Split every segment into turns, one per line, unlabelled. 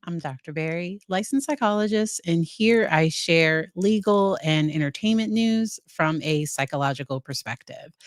I'm Dr. Barry, licensed psychologist, and here I share legal and entertainment news from a psychological perspective.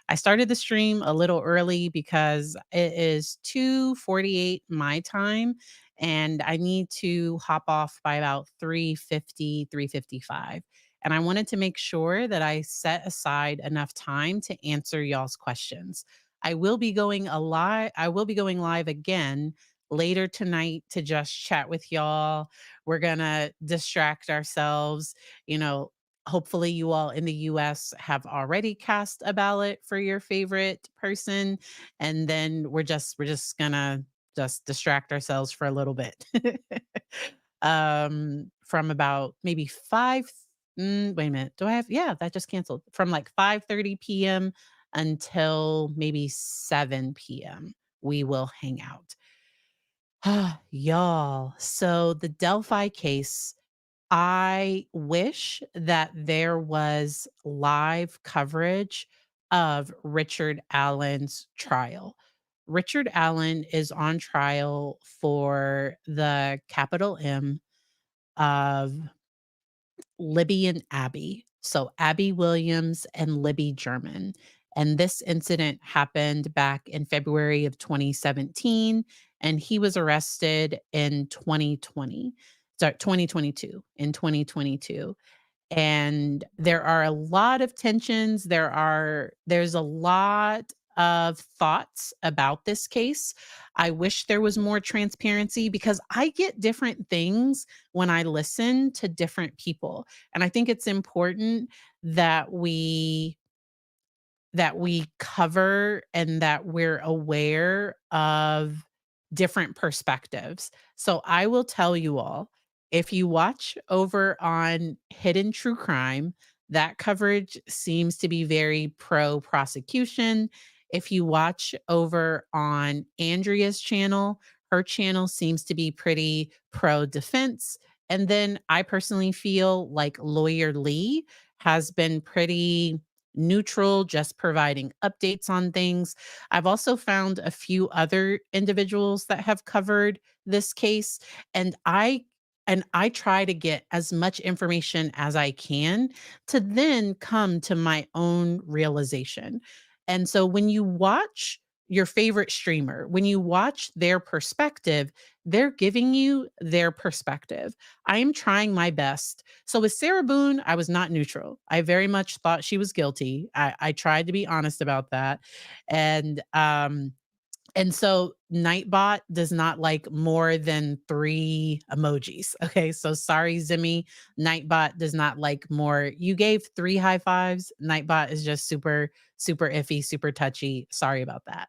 I started the stream a little early because it is 2:48 my time and I need to hop off by about 3:50, 3:55. And I wanted to make sure that I set aside enough time to answer y'all's questions. I will be going live again later tonight to just chat with y'all. We're going to distract ourselves, you know, hopefully you all in the US have already cast a ballot for your favorite person, and then we're just going to just distract ourselves for a little bit. From about maybe 5 wait a minute. Do I have yeah, that just canceled. From like 5:30 p.m. until maybe 7 p.m. we will hang out. Y'all, so the Delphi case, I wish that there was live coverage of Richard Allen's trial. Richard Allen is on trial for the capital M of Libby and Abby. So Abby Williams and Libby German. And this incident happened back in February of 2017, and he was arrested in 2020. Sorry, 2022, in 2022. And there are a lot of tensions. There's a lot of thoughts about this case. I wish there was more transparency because I get different things when I listen to different people. And I think it's important that we cover and that we're aware of different perspectives. So I will tell you all, if you watch over on Hidden True Crime, that coverage seems to be very pro prosecution. If you watch over on Andrea's channel, her channel seems to be pretty pro defense. And then I personally feel like Lawyer Lee has been pretty neutral, just providing updates on things. I've also found a few other individuals that have covered this case, and I try to get as much information as I can to then come to my own realization. And so when you watch your favorite streamer, when you watch their perspective, they're giving you their perspective. I am trying my best. So with Sarah Boone, I was not neutral. I very much thought she was guilty. I tried to be honest about that. And so Nightbot does not like more than 3 emojis. Okay. So sorry, Zimmy. Nightbot does not like more. You gave 3 high fives. Nightbot is just super, super iffy, super touchy. Sorry about that.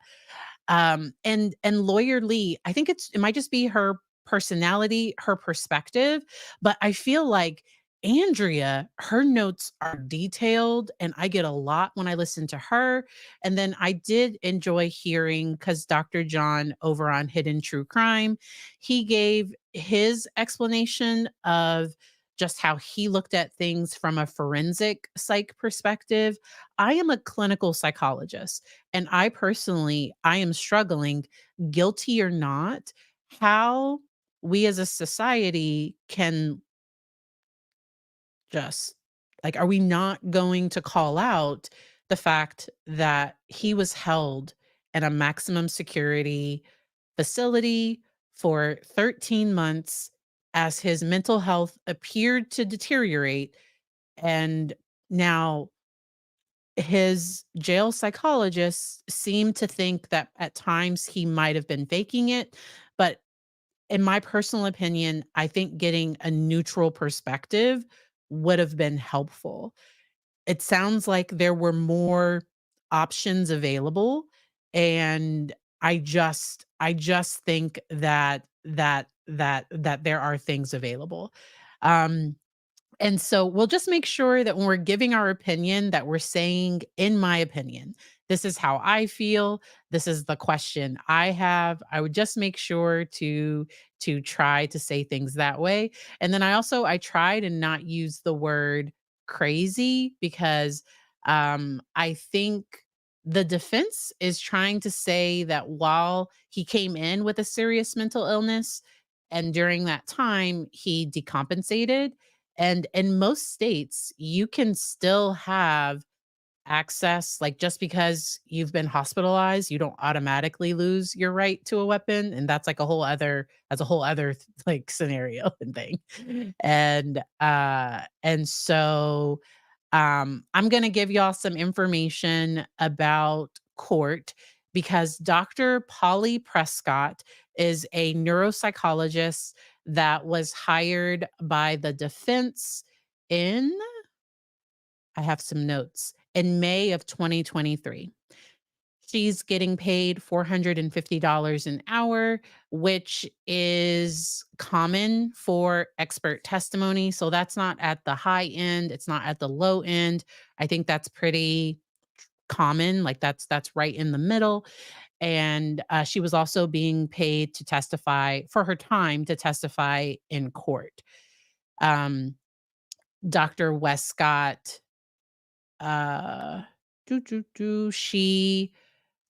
And Lawyer Lee, I think it might just be her personality, her perspective, but I feel like Andrea, her notes are detailed and I get a lot when I listen to her. And then I did enjoy hearing because Dr. John over on Hidden True Crime, he gave his explanation of just how he looked at things from a forensic psych perspective. I am a clinical psychologist. And I am struggling, guilty or not, how we as a society can just like, are we not going to call out the fact that he was held in a maximum security facility for 13 months as his mental health appeared to deteriorate? And now his jail psychologists seem to think that at times he might have been faking it. But in my personal opinion, I think getting a neutral perspective would have been helpful. It sounds like there were more options available. And I just think that there are things available. Um, and so we'll just make sure that when we're giving our opinion that we're saying, in my opinion, this is how I feel. This is the question I have. I would just make sure to try to say things that way. And then I try to not use the word crazy because I think the defense is trying to say that while he came in with a serious mental illness and during that time, he decompensated, and in most states, you can still have access, like, just because you've been hospitalized, you don't automatically lose your right to a weapon, and that's a whole other like, scenario and thing. And I'm gonna give y'all some information about court because Dr. Polly Prescott is a neuropsychologist that was hired by the defense in I have some notes, in May of 2023. She's getting paid $450 an hour, which is common for expert testimony. So that's not at the high end, it's not at the low end. I think that's pretty common, like that's right in the middle. And she was also being paid to testify for her time to testify in court. Um, Dr. Wescott, uh, she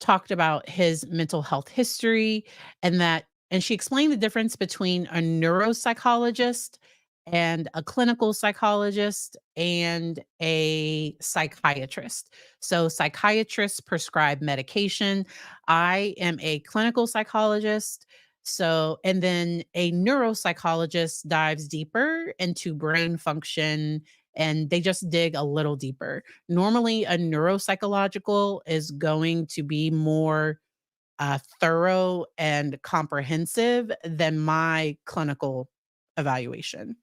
talked about his mental health history and she explained the difference between a neuropsychologist and a clinical psychologist and a psychiatrist. So psychiatrists prescribe medication. I am a clinical psychologist. So, and then a neuropsychologist dives deeper into brain function and they just dig a little deeper. Normally, a neuropsychological is going to be more thorough and comprehensive than my clinical evaluation.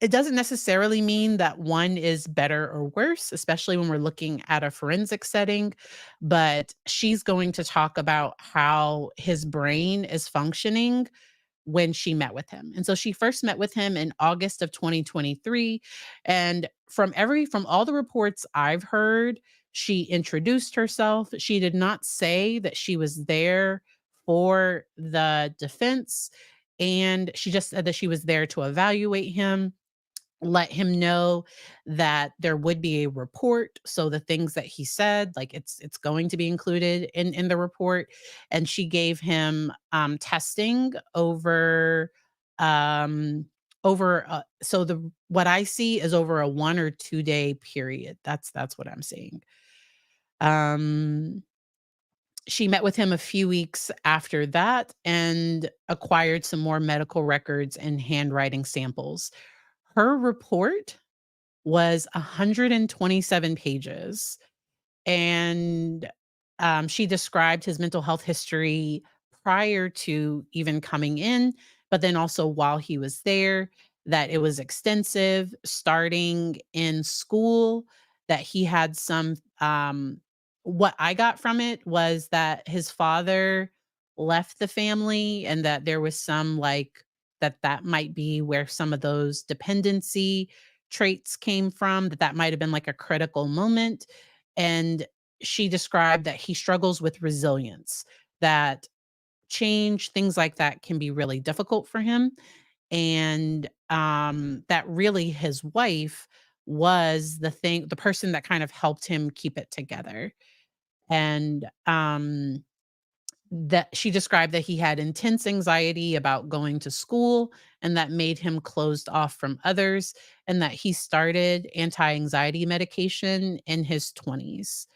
It doesn't necessarily mean that one is better or worse, especially when we're looking at a forensic setting, but she's going to talk about how his brain is functioning when she met with him. And so she first met with him in August of 2023. And from all the reports I've heard, she introduced herself. She did not say that she was there for the defense. And she just said that she was there to evaluate him, let him know that there would be a report, so the things that he said, like, it's going to be included in the report, and she gave him, testing um, so the what I see is over a 1 or 2-day period. That's what I'm seeing. Um, she met with him a few weeks after that and acquired some more medical records and handwriting samples. Her report was 127 pages, and, she described his mental health history prior to even coming in, but then also while he was there, that it was extensive, starting in school, that he had what I got from it was that his father left the family and that there was some, like that might be where some of those dependency traits came from, that might have been, like, a critical moment, and she described that he struggles with resilience, that change, things like that can be really difficult for him, and, that really his wife was the person that kind of helped him keep it together, and, that she described that he had intense anxiety about going to school and that made him closed off from others, and that he started anti-anxiety medication in his 20s.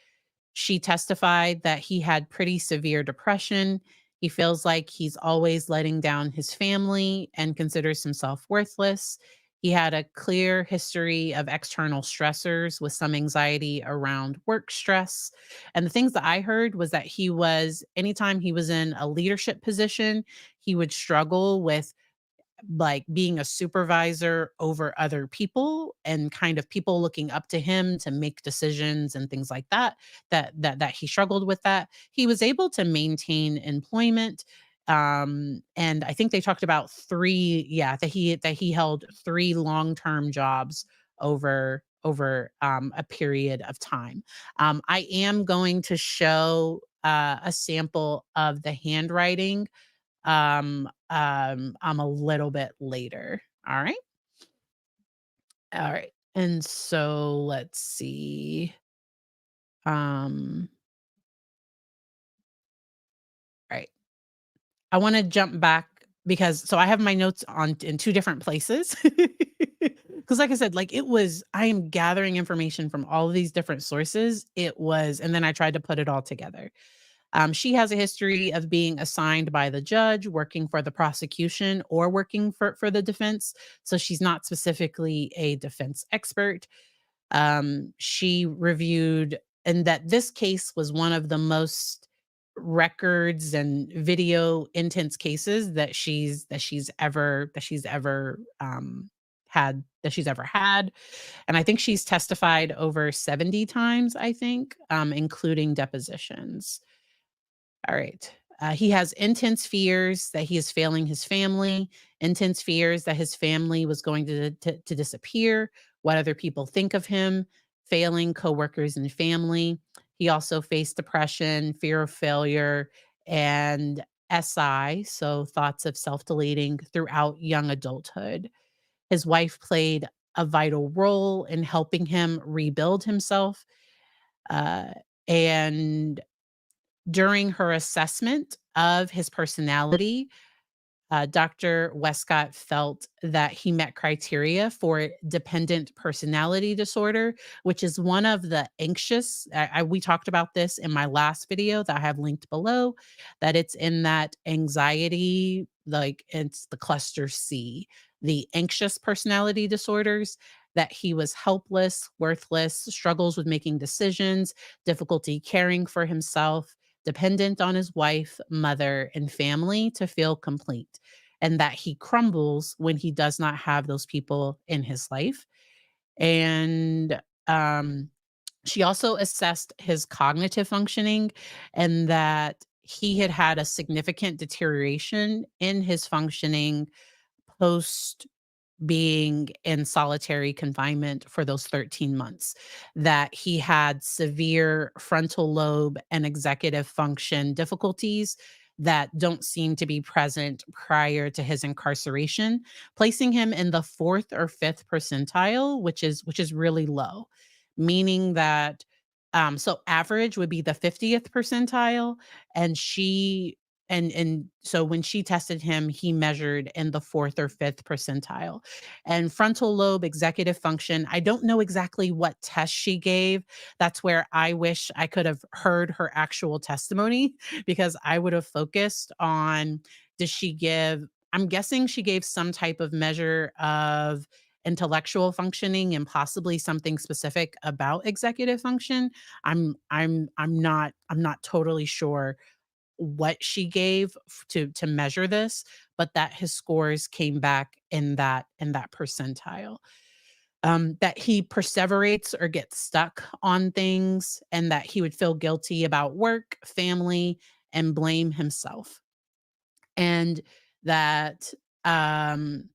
She testified that he had pretty severe depression. He feels like he's always letting down his family and considers himself worthless. He had a clear history of external stressors with some anxiety around work stress. And the things that I heard was that anytime he was in a leadership position, he would struggle with like being a supervisor over other people and kind of people looking up to him to make decisions and things like that he struggled with that. He was able to maintain employment, and I think they talked about 3 yeah, that he held 3 long-term jobs over a period of time. I am going to show a sample of the handwriting a little bit later. All right. All right. And so let's see. Um, right. I want to jump back because so I have my notes on in 2 different places. Because, like I said, like, it was I am gathering information from all of these different sources. It was and then I tried to put it all together. She has a history of being assigned by the judge, working for the prosecution, or working for the defense, so she's not specifically a defense expert. She reviewed and that this case was one of the most records and video intense cases that she's ever had. And I think she's testified over 70 times, I think, including depositions. All right. He has intense fears that he is failing his family, intense fears that his family was going to disappear, what other people think of him, failing coworkers and family. He also faced depression, fear of failure, and SI, so thoughts of self deleting throughout young adulthood. His wife played a vital role in helping him rebuild himself. Uh, and during her assessment of his personality, Dr. Wescott felt that he met criteria for dependent personality disorder, which is one of the anxious. We talked about this in my last video that I have linked below, that it's in that anxiety, like it's the cluster C, the anxious personality disorders, that he was helpless, worthless, struggles with making decisions, difficulty caring for himself, dependent on his wife, mother, and family to feel complete, and that he crumbles when he does not have those people in his life. And um, she also assessed his cognitive functioning and that he had had a significant deterioration in his functioning post being in solitary confinement for those 13 months, that he had severe frontal lobe and executive function difficulties that don't seem to be present prior to his incarceration, placing him in the 4th or 5th percentile, which is really low, meaning that so average would be the 50th percentile, and so when she tested him, he measured in the 4th or 5th percentile. And frontal lobe executive function, I don't know exactly what test she gave. That's where I wish I could have heard her actual testimony because I would have focused on, does she give I'm guessing she gave some type of measure of intellectual functioning and possibly something specific about executive function. I'm not totally sure what she gave to measure this, but that his scores came back in that percentile. That he perseverates or gets stuck on things, and that he would feel guilty about work, family, and blame himself. And that um,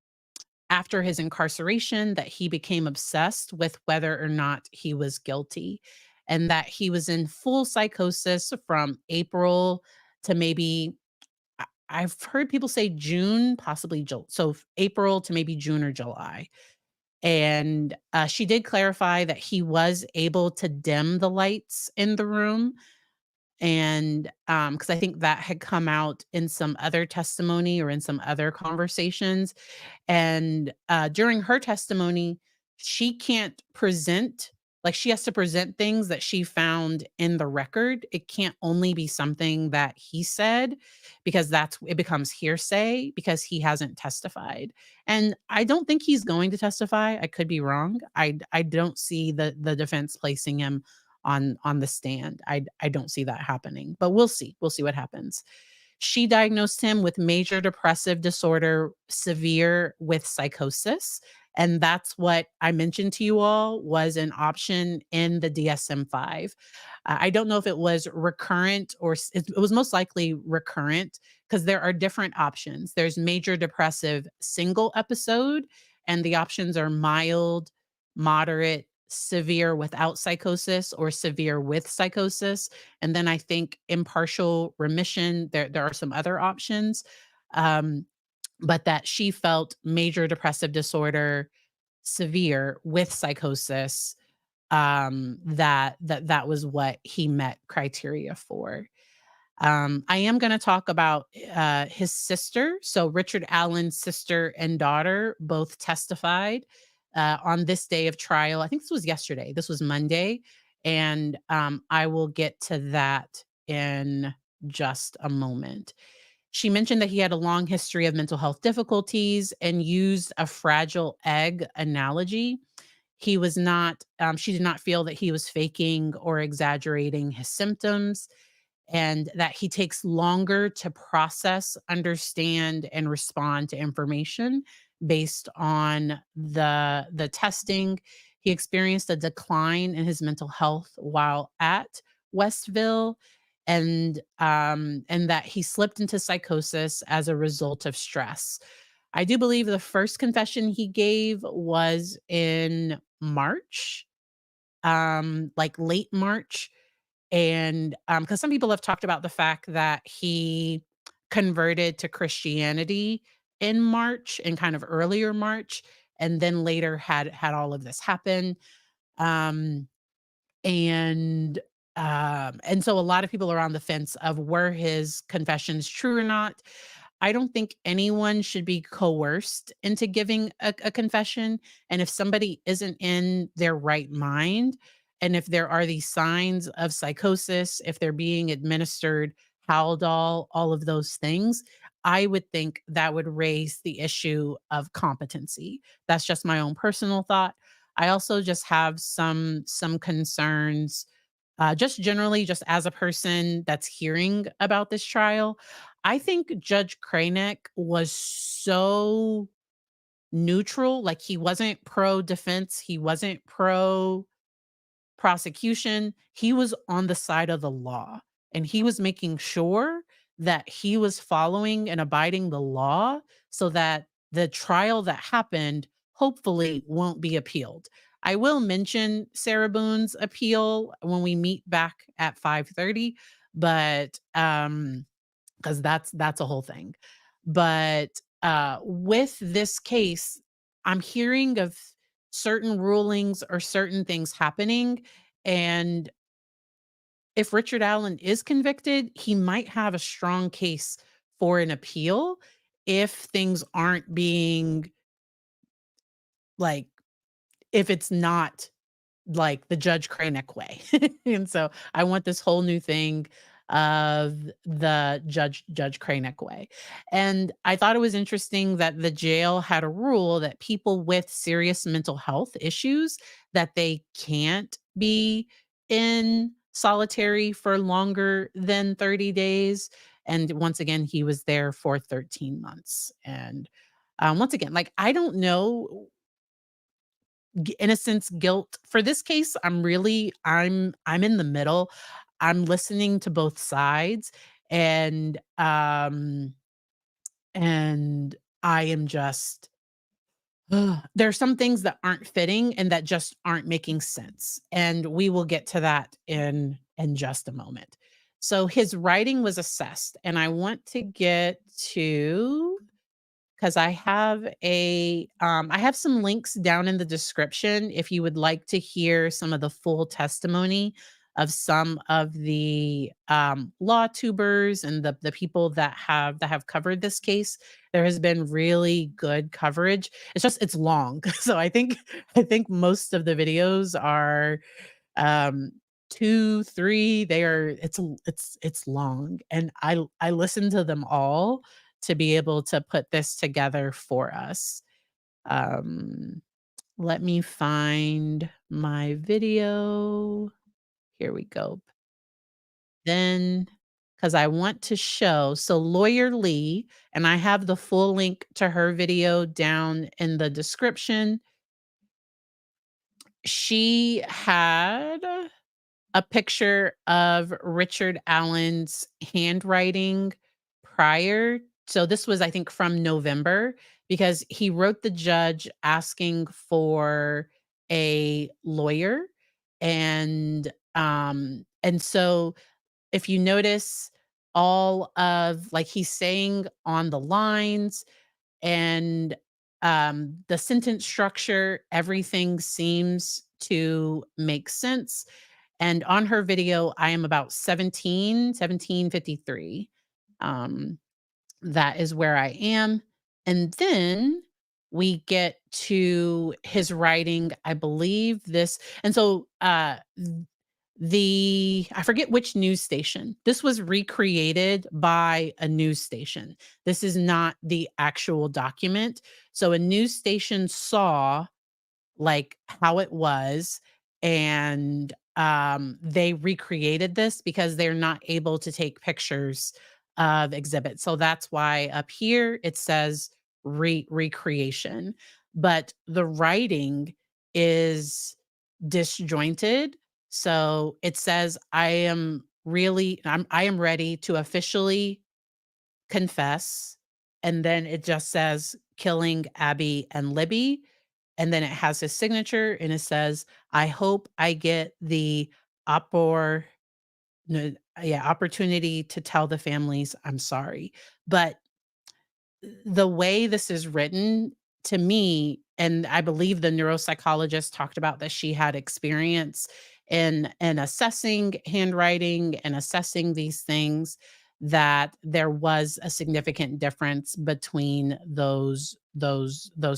after his incarceration, that he became obsessed with whether or not he was guilty, and that he was in full psychosis from April to maybe I've heard people say June, possibly April to maybe June or July. And, she did clarify that he was able to dim the lights in the room, and, because I think that had come out in some other testimony or in some other conversations. And, during her testimony, she can't present like, she has to present things that she found in the record. It can't only be something that he said because it becomes hearsay because he hasn't testified. And I don't think he's going to testify. I could be wrong. I don't see the defense placing him on the stand. I don't see that happening, but we'll see. We'll see what happens. She diagnosed him with major depressive disorder, severe with psychosis. And that's what I mentioned to you all was an option in the DSM-5. I don't know if it was recurrent it was most likely recurrent because there are different options. There's major depressive single episode, and the options are mild, moderate, severe without psychosis, or severe with psychosis. And then I think impartial remission, there are some other options. Um, but that she felt major depressive disorder, severe with psychosis, that was what he met criteria for. I am going to talk about his sister. So, Richard Allen's sister and daughter both testified on this day of trial. I think this was yesterday. This was Monday. And I will get to that in just a moment. She mentioned that he had a long history of mental health difficulties and used a fragile egg analogy. He was not, she did not feel that he was faking or exaggerating his symptoms, and that he takes longer to process, understand, and respond to information based on the testing. He experienced a decline in his mental health while at Westville, and that he slipped into psychosis as a result of stress. I do believe the first confession he gave was in March, like late March, and, because some people have talked about the fact that he converted to Christianity in March, in kind of earlier March, and then later had all of this happen. Um, and, and so a lot of people are on the fence of were his confessions true or not. I don't think anyone should be coerced into giving a confession. And if somebody isn't in their right mind, and if there are these signs of psychosis, if they're being administered Haldol, all of those things, I would think that would raise the issue of competency. That's just my own personal thought. I also just have some concerns, just generally, just as a person that's hearing about this trial. I think Judge Kranek was so neutral, like, he wasn't pro defense, he wasn't pro prosecution, he was on the side of the law, and he was making sure that he was following and abiding the law so that the trial that happened hopefully won't be appealed. I will mention Sarah Boone's appeal when we meet back at 5:30, but, because that's a whole thing. But, with this case, I'm hearing of certain rulings or certain things happening, and if Richard Allen is convicted, he might have a strong case for an appeal if things aren't being, like, if it's not like the Judge Kranek way. And so I want this whole new thing of the Judge Kranek way. And I thought it was interesting that the jail had a rule that people with serious mental health issues, that they can't be in solitary for longer than 30 days. And once again, he was there for 13 months. And once again, like, I don't know, innocence, guilt. For this case, I'm in the middle. I'm listening to both sides, and and I am just there are some things that aren't fitting and that just aren't making sense. And we will get to that in just a moment. So his writing was assessed, and I want to get to, 'cause I have some links down in the description if you would like to hear some of the full testimony of some of the, law tubers and the people that have covered this case. There has been really good coverage. It's just it's long. So I think most of the videos are, um, 2, 3, they are it's long, and I listen to them all to be able to put this together for us. Um, Let me find my video. Here we go. Then, because I want to show, so Lawyer Lee, and I have the full link to her video down in the description. She had a picture of Richard Allen's handwriting prior. So this was, I think, from November, because he wrote the judge asking for a lawyer. And so if you notice, all of, like, he's saying on the lines, and the sentence structure, everything seems to make sense. And on her video, I am about 1753. Um, that is where I am. And then we get to his writing, I believe this, and so the I forget which news station. This was recreated by a news station. This is not the actual document. So a news station saw like how it was, and they recreated this because they're not able to take pictures of exhibits. So that's why up here it says recreation, but the writing is disjointed. So it says I am ready to officially confess, and then it just says killing Abby and Libby, and then it has his signature, and it says, "I hope I get the oppor no yeah, opportunity to tell the families I'm sorry." But the way this is written, to me, and I believe the neuropsychologist talked about that she had experience in assessing handwriting and assessing these things, that there was a significant difference between those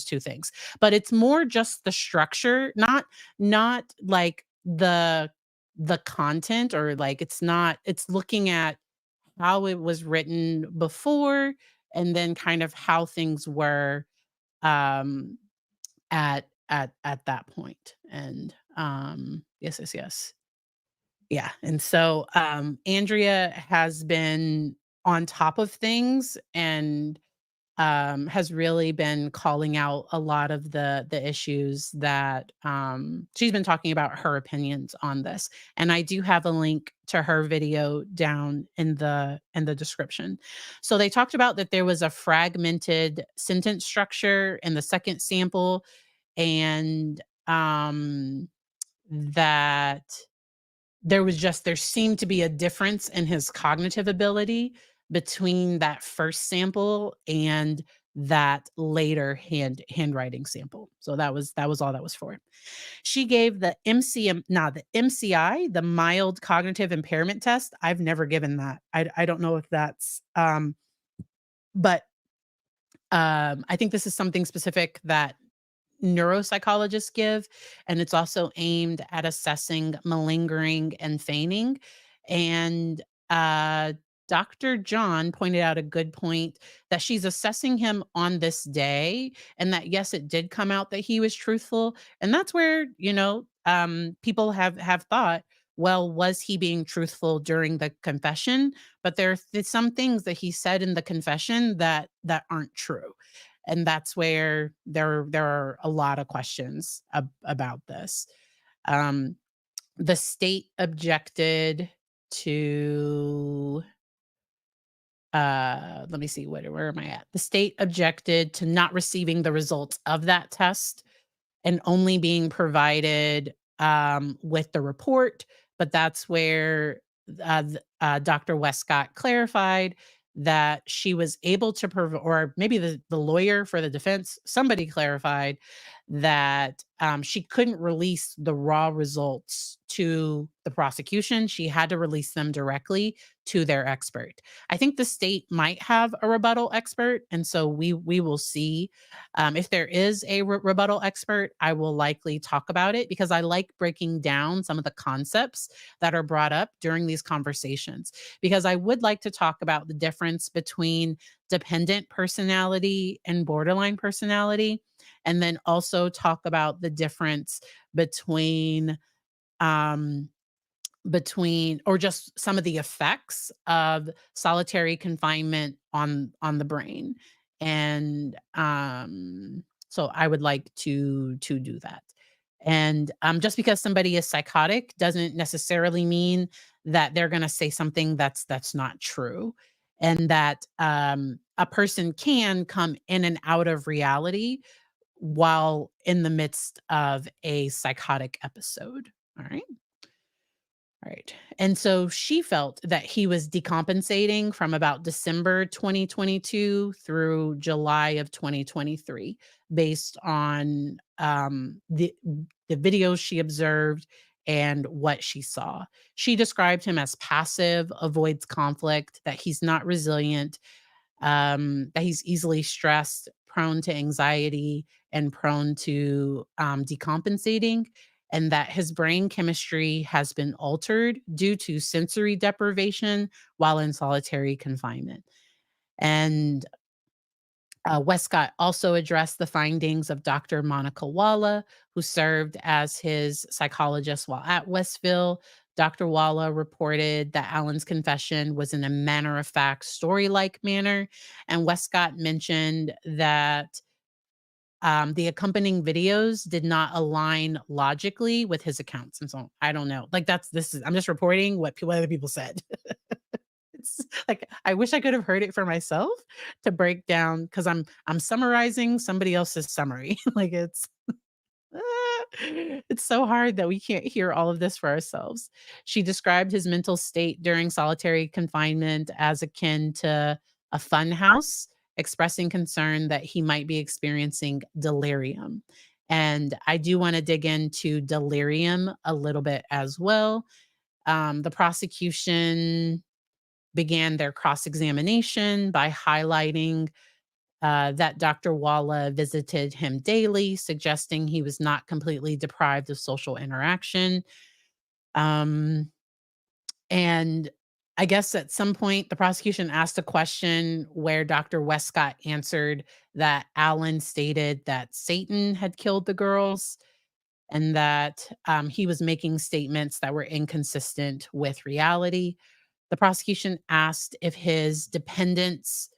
two things. But it's more just the structure, not like the content, or like it's looking at how it was written before, and then kind of how things were, um, at that point. And, yes, yes, yes. Yeah, and so, Andrea has been on top of things, and has really been calling out a lot of the issues that she's been talking about her opinions on this. And I do have a link to her video down in the description. So they talked about that there was a fragmented sentence structure in the second sample, and that there seemed to be a difference in his cognitive ability between that first sample and that later handwriting sample. So that was all that was for. She gave the MCI, the mild cognitive impairment test. I've never given that. I don't know if that's but I think this is something specific that neuropsychologists give, and it's also aimed at assessing malingering and feigning. And uh, Dr. John pointed out a good point, that she's assessing him on this day, and that yes, it did come out that he was truthful, and that's where people have thought, well, was he being truthful during the confession? But there's some things that he said in the confession that aren't true, and that's where there are a lot of questions about this. Um, the state objected to let me see, where am I at? The state objected to not receiving the results of that test and only being provided with the report. But that's where Dr. Wescott clarified that she was able to provide, or maybe the lawyer for the defense, somebody clarified that she couldn't release the raw results to the prosecution. She had to release them directly to their expert. I think the state might have a rebuttal expert, and so we will see. If there is a rebuttal expert, I will likely talk about it, because I like breaking down some of the concepts that are brought up during these conversations. Because I would like to talk about the difference between dependent personality and borderline personality, and then also talk about the difference between um, or just some of the effects of solitary confinement on the brain. And so I would like to do that. And just because somebody is psychotic doesn't necessarily mean that they're going to say something that's not true, and that a person can come in and out of reality while in the midst of a psychotic episode. All right. Right. And so she felt that he was decompensating from about December 2022 through July of 2023, based on the videos she observed and what she saw. She described him as passive, avoids conflict, that he's not resilient, that he's easily stressed, prone to anxiety, and prone to decompensating, and that his brain chemistry has been altered due to sensory deprivation while in solitary confinement. And Wescott also addressed the findings of Dr. Monica Walla, who served as his psychologist while at Westville. Dr. Walla reported that Allen's confession was in a matter of fact, story like manner. And Wescott mentioned that the accompanying videos did not align logically with his accounts. And so I don't know. Like, I'm just reporting what other people said. It's like, I wish I could have heard it for myself to break down because I'm summarizing somebody else's summary. Like, it's so hard that we can't hear all of this for ourselves. She described his mental state during solitary confinement as akin to a fun house, expressing concern that he might be experiencing delirium. And I do want to dig into delirium a little bit as well. The prosecution began their cross examination by highlighting that Dr. Walla visited him daily, suggesting he was not completely deprived of social interaction. Um, and I guess at some point, the prosecution asked a question where Dr. Wescott answered that Allen stated that Satan had killed the girls and that he was making statements that were inconsistent with reality. The prosecution asked if his dependence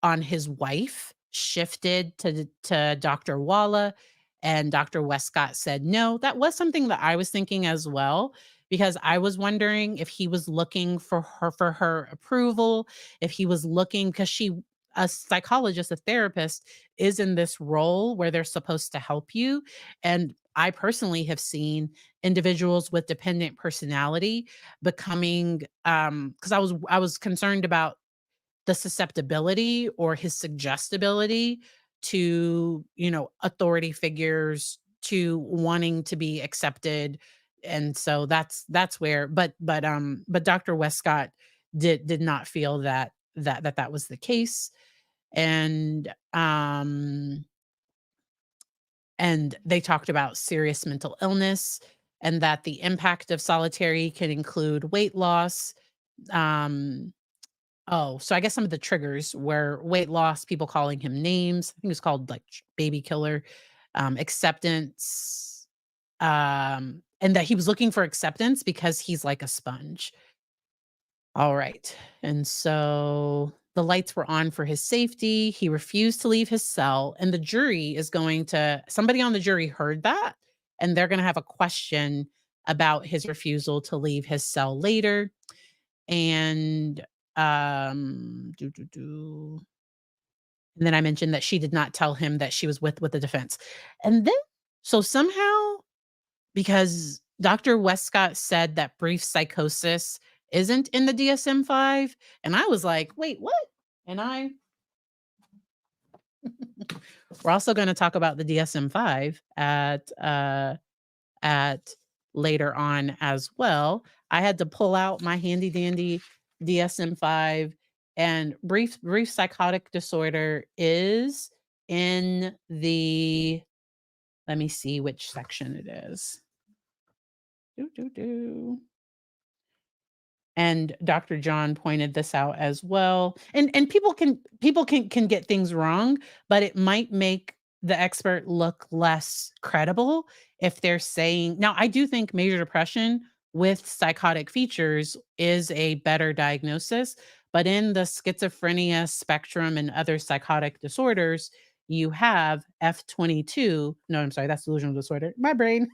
on his wife shifted to Dr. Walla, and Dr. Wescott said, "No, that was something that I was thinking as well, because I was wondering if he was looking for her approval, if he was looking because she a psychologist, a therapist is in this role where they're supposed to help you, and I personally have seen individuals with dependent personality becoming because I was concerned about the susceptibility or his suggestibility to, authority figures, to wanting to be accepted. And so that's where but Dr. Wescott did not feel that was the case. And and they talked about serious mental illness and that the impact of solitary can include weight loss. um Oh, so I guess some of the triggers were weight loss, people calling him names. I think it was called like baby killer, acceptance, and that he was looking for acceptance because he's like a sponge. All right. And so the lights were on for his safety. He refused to leave his cell. And the jury is somebody on the jury heard that, and they're going to have a question about his refusal to leave his cell later. And and then I mentioned that she did not tell him that she was with the defense. And then so somehow, because Dr. Westcott said that brief psychosis isn't in the DSM-5, and I was like, "Wait, what?" And we're also gonna talk about the DSM-5 at later on as well. I had to pull out my handy dandy DSM-5, and brief psychotic disorder is in the, let me see which section it is. Do, do, do. And Dr. John pointed this out as well. And people can get things wrong, but it might make the expert look less credible if they're saying, now I do think major depression with psychotic features is a better diagnosis, but in the schizophrenia spectrum and other psychotic disorders, you have F22. No, I'm sorry, that's delusional disorder. My brain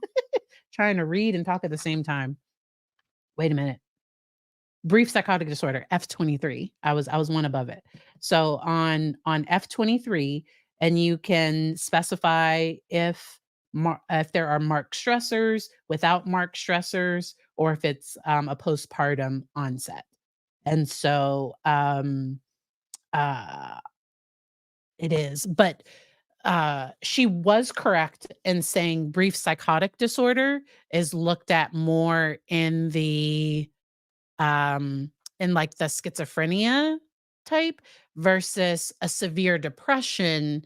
trying to read and talk at the same time. Wait a minute. Brief psychotic disorder, F23. I was one above it. So on F23, and you can specify if there are marked stressors, without marked stressors, or if it's a postpartum onset. And so uh it is. But she was correct in saying brief psychotic disorder is looked at more um, in like the schizophrenia type versus a severe depression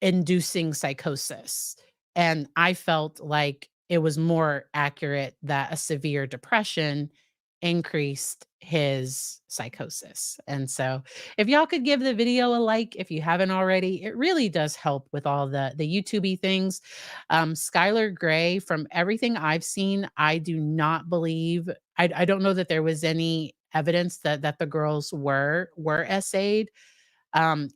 inducing psychosis. And I felt like it was more accurate that a severe depression increased his psychosis. And so if y'all could give the video a like if you haven't already, it really does help with all the YouTubey things. Skylar Gray, from everything I've seen, I do not believe I don't know that there was any evidence that the girls were essayed.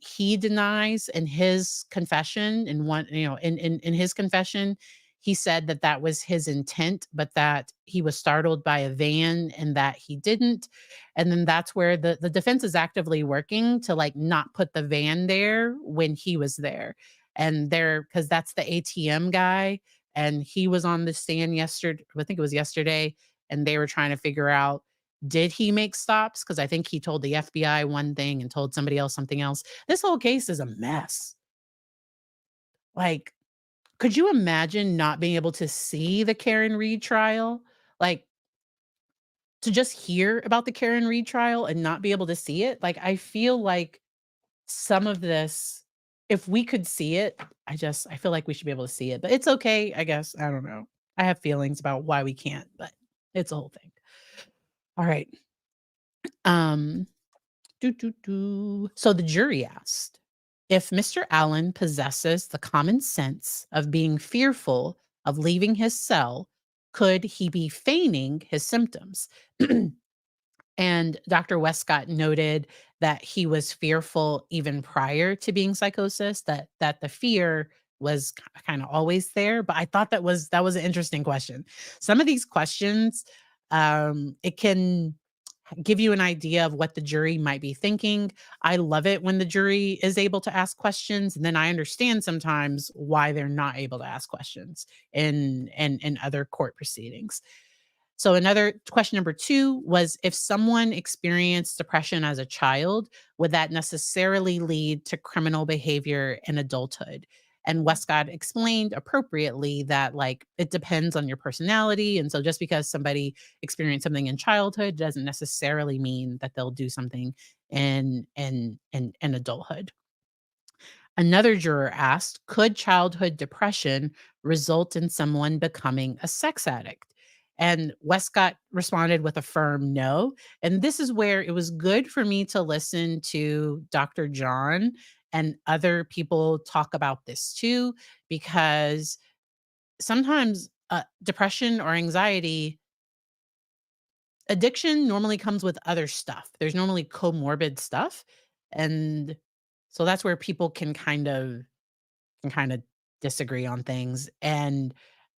He denies in his confession, in one, in his confession, he said that that was his intent, but that he was startled by a van and that he didn't. And then that's where the defense is actively working to like not put the van there when he was there. And there, because that's the ATM guy, and he was on the stand yesterday. I think it was yesterday, and they were trying to figure out, did he make stops? Because I think he told the FBI one thing and told somebody else something else. This whole case is a mess. Like, could you imagine not being able to see the Karen Reed trial? Like, to just hear about the Karen Reed trial and not be able to see it? Like, I feel like some of this, if we could see it, I feel like we should be able to see it. But it's okay, I guess. I don't know. I have feelings about why we can't, but it's a whole thing. All right. Um So the jury asked if Mr. Allen possesses the common sense of being fearful of leaving his cell, could he be feigning his symptoms? And Dr. Wescott noted that he was fearful even prior to being psychosis, that the fear was kind of always there. But I thought that was an interesting question. Some of these questions, it can give you an idea of what the jury might be thinking. I love it when the jury is able to ask questions, and then I understand sometimes why they're not able to ask questions in other court proceedings. So another question number 2 was, if someone experienced depression as a child, would that necessarily lead to criminal behavior in adulthood? And Wescott explained appropriately that, like, it depends on your personality. And so just because somebody experienced something in childhood doesn't necessarily mean that they'll do something in adulthood. Another juror asked, could childhood depression result in someone becoming a sex addict? And Wescott responded with a firm no. And this is where it was good for me to listen to Dr. John and other people talk about this too, because sometimes depression or anxiety, addiction normally comes with other stuff. There's normally comorbid stuff. And so that's where people can kind of disagree on things. And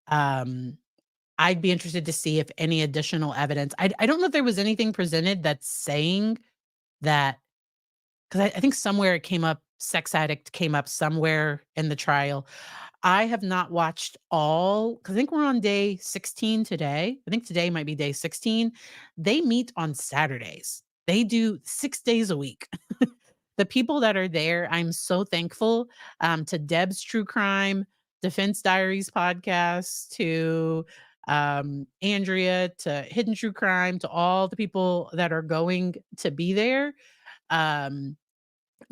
um, I'd be interested to see if any additional evidence. I don't know if there was anything presented that's saying that, because I think somewhere it came up, sex addict came up somewhere in the trial. I have not watched all, because I think we're on day 16 today. I think today might be day 16. They meet on Saturdays. They do 6 days a week. The people that are there, I'm so thankful, to Deb's True Crime, Defense Diaries podcast, to Andrea, to Hidden True Crime, to all the people that are going to be there. Um,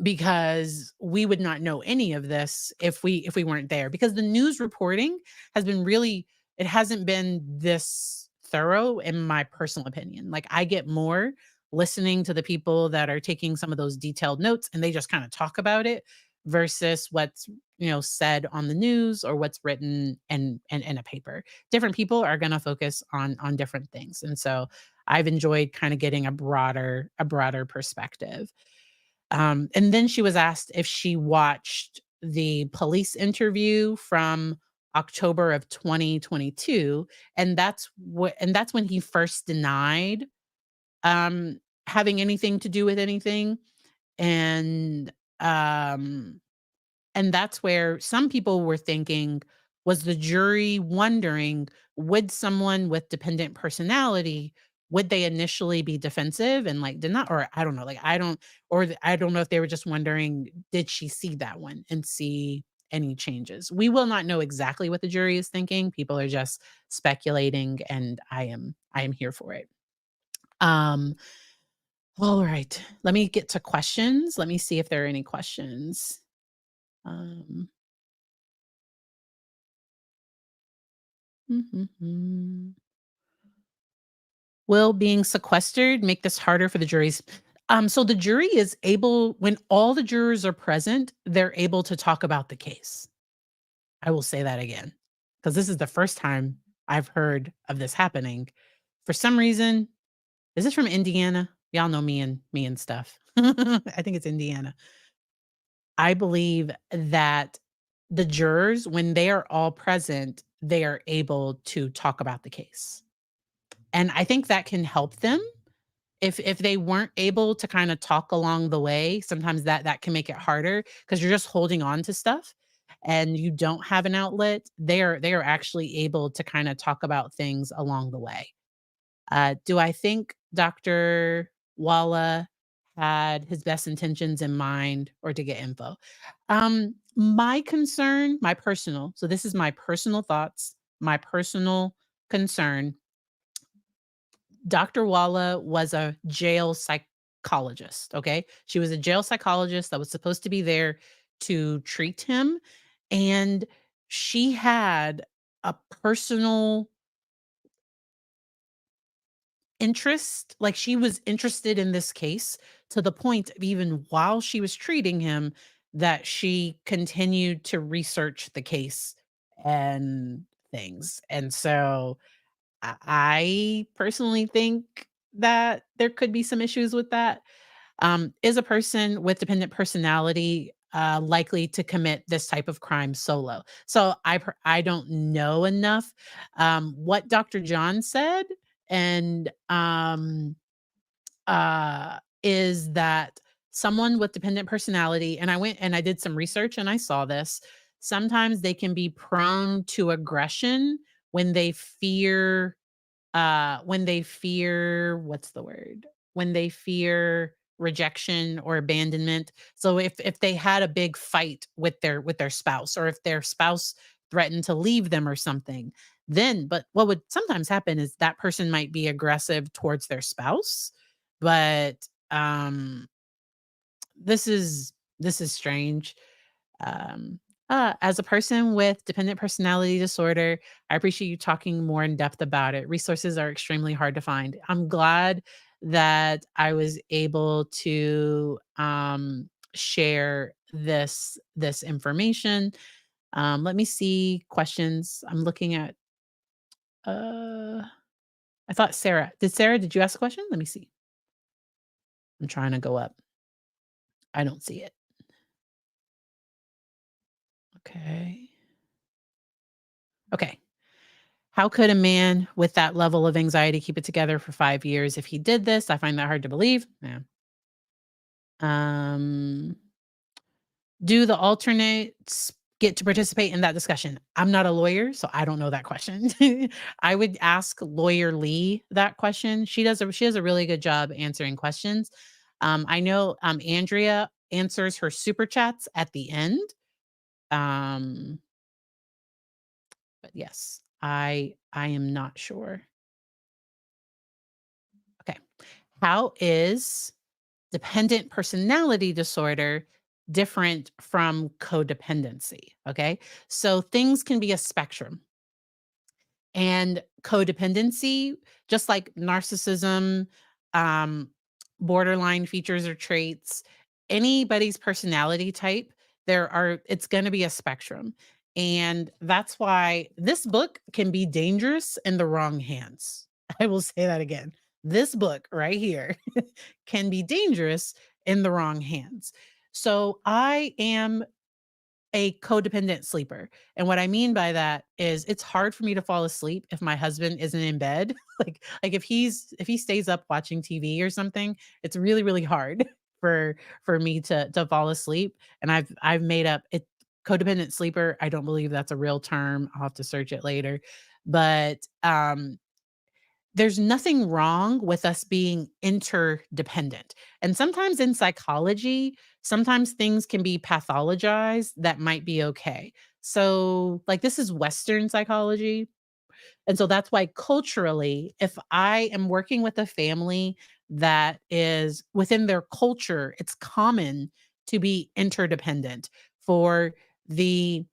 because we would not know any of this if we weren't there, because the news reporting has been really, it hasn't been this thorough in my personal opinion. Like, I get more listening to the people that are taking some of those detailed notes and they just kind of talk about it versus what's said on the news or what's written in a paper. Different people are going to focus on different things, and so I've enjoyed kind of getting a broader perspective. And then she was asked if she watched the police interview from October of 2022, and that's when he first denied um having anything to do with anything. And um and that's where some people were thinking, was the jury wondering, would someone with dependent personality, would they initially be defensive and like did not, or I don't know, like I don't, I don't know if they were just wondering, did she see that one and see any changes. We will not know exactly what the jury is thinking. People are just speculating, and I am here for it. Um, all right. Let me get to questions. Let me see if there are any questions. Um, mhm. Will being sequestered make this harder for the juries? So the jury is able, when all the jurors are present, they're able to talk about the case. I will say that again, because this is the first time I've heard of this happening. For some reason, is this from Indiana? Y'all know me and stuff. I think it's Indiana. I believe that the jurors, when they are all present, they are able to talk about the case. And I think that can help them. If they weren't able to kinda talk along the way, sometimes that can make it harder because 'cause you're just holding on to stuff and you don't have an outlet. They are actually able to kinda talk about things along the way. Do I think Dr. Walla had his best intentions in mind or to get info? My concern, my personal, so this is my personal thoughts, my personal concern. Dr. Walla was a jail psychologist, okay? She was a jail psychologist that was supposed to be there to treat him, and she had a personal interest, like, she was interested in this case to the point of, even while she was treating him, that she continued to research the case and things, and so I personally think that there could be some issues with that. Is a person with dependent personality likely to commit this type of crime solo? So I don't know enough. What Dr. John said, and is that someone with dependent personality, and I went and I did some research and I saw this. Sometimes they can be prone to aggression when they fear what's the word? When they fear rejection or abandonment. So if they had a big fight with their spouse, or if their spouse threatened to leave them or something, then but what would sometimes happen is that person might be aggressive towards their spouse. But this is strange. Um, as a person with dependent personality disorder, I appreciate you talking more in depth about it. Resources are extremely hard to find. I'm glad that I was able to share this information. Let me see questions. I'm looking at. Uh, I thought Sarah. Did you ask a question? Let me see. I'm trying to go up. I don't see it. Okay. Okay. How could a man with that level of anxiety keep it together for 5 years? If he did this, I find that hard to believe. Yeah. Um, do the alternates get to participate in that discussion? I'm not a lawyer, so I don't know that question. I would ask lawyer Lee that question. She does a really good job answering questions. I know Andrea answers her super chats at the end. Um, but yes, I am not sure. Okay. How is dependent personality disorder different from codependency? Okay. So things can be a spectrum. And codependency, just like narcissism, um, borderline features or traits, anybody's personality type, it's going to be a spectrum. And that's why this book can be dangerous in the wrong hands. I will say that again. This book right here can be dangerous in the wrong hands. So I am a codependent sleeper. And what I mean by that is it's hard for me to fall asleep if my husband isn't in bed. Like if he stays up watching TV or something, it's really, really hard for me to fall asleep. And I've made up it. Codependent sleeper. I don't believe that's a real term. I'll have to search it later. But there's nothing wrong with us being interdependent. And sometimes in psychology, sometimes things can be pathologized that might be okay. So, like, this is Western psychology. And so that's why culturally, if I am working with a family that is within their culture, it's common to be interdependent for the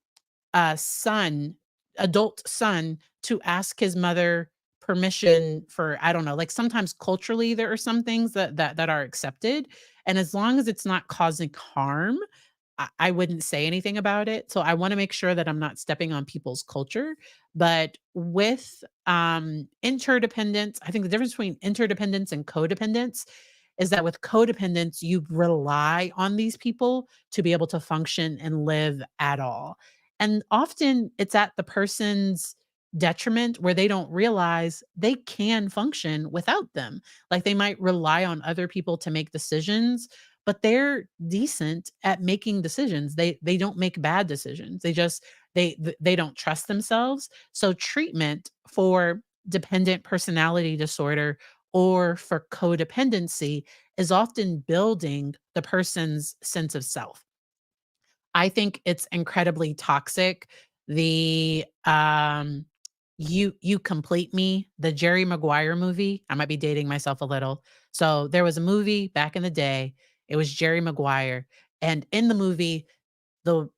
son, adult son, to ask his mother permission for, I don't know, like sometimes culturally there are some things that are accepted, and as long as it's not causing harm, I wouldn't say anything about it. So I want to make sure that I'm not stepping on people's culture. But with interdependence, I think the difference between interdependence and codependence is that with codependence, you rely on these people to be able to function and live at all. And often it's at the person's detriment where they don't realize they can function without them. Like they might rely on other people to make decisions, but they're decent at making decisions. They don't make bad decisions. They don't trust themselves. So treatment for dependent personality disorder or for codependency is often building the person's sense of self. I think it's incredibly toxic. The You Complete Me, the Jerry Maguire movie. I might be dating myself a little. So there was a movie back in the day. It was Jerry Maguire, and in the movie, the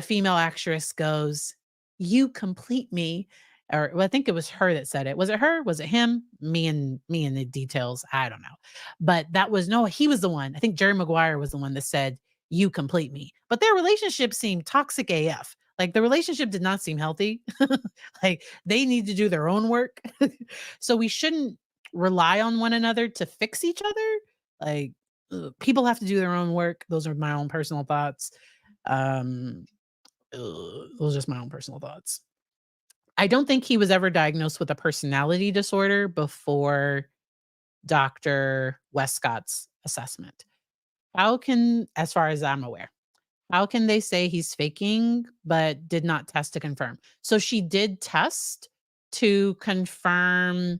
female actress goes, "You complete me," or well, I think it was her that said it. Was it her? Was it him? Me and the details, I don't know. But that was no, he was the one. I think Jerry Maguire was the one that said, "You complete me." But their relationship seemed toxic AF. Like the relationship did not seem healthy. Like they need to do their own work. So we shouldn't rely on one another to fix each other. Like people have to do their own work. Those are my own personal thoughts. Um, those are just my own personal thoughts. I don't think he was ever diagnosed with a personality disorder before Dr. Wescott's assessment. How can, as far as I'm aware, how can they say he's faking but did not test to confirm? So she did test to confirm,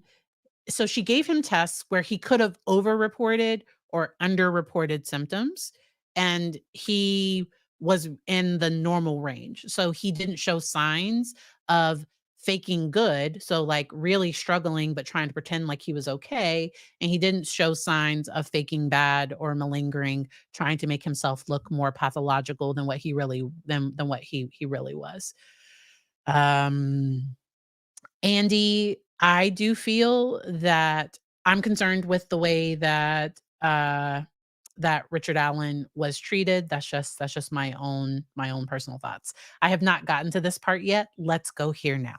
so she gave him tests where he could have overreported or underreported symptoms, and he was in the normal range. So he didn't show signs of faking good, so like really struggling but trying to pretend like he was okay, and he didn't show signs of faking bad or malingering, trying to make himself look more pathological than what he really than what he really was. Um Andy, I do feel that I'm concerned with the way that that Richard Allen was treated. That's just my own personal thoughts. I have not gotten to this part yet. Let's go here now.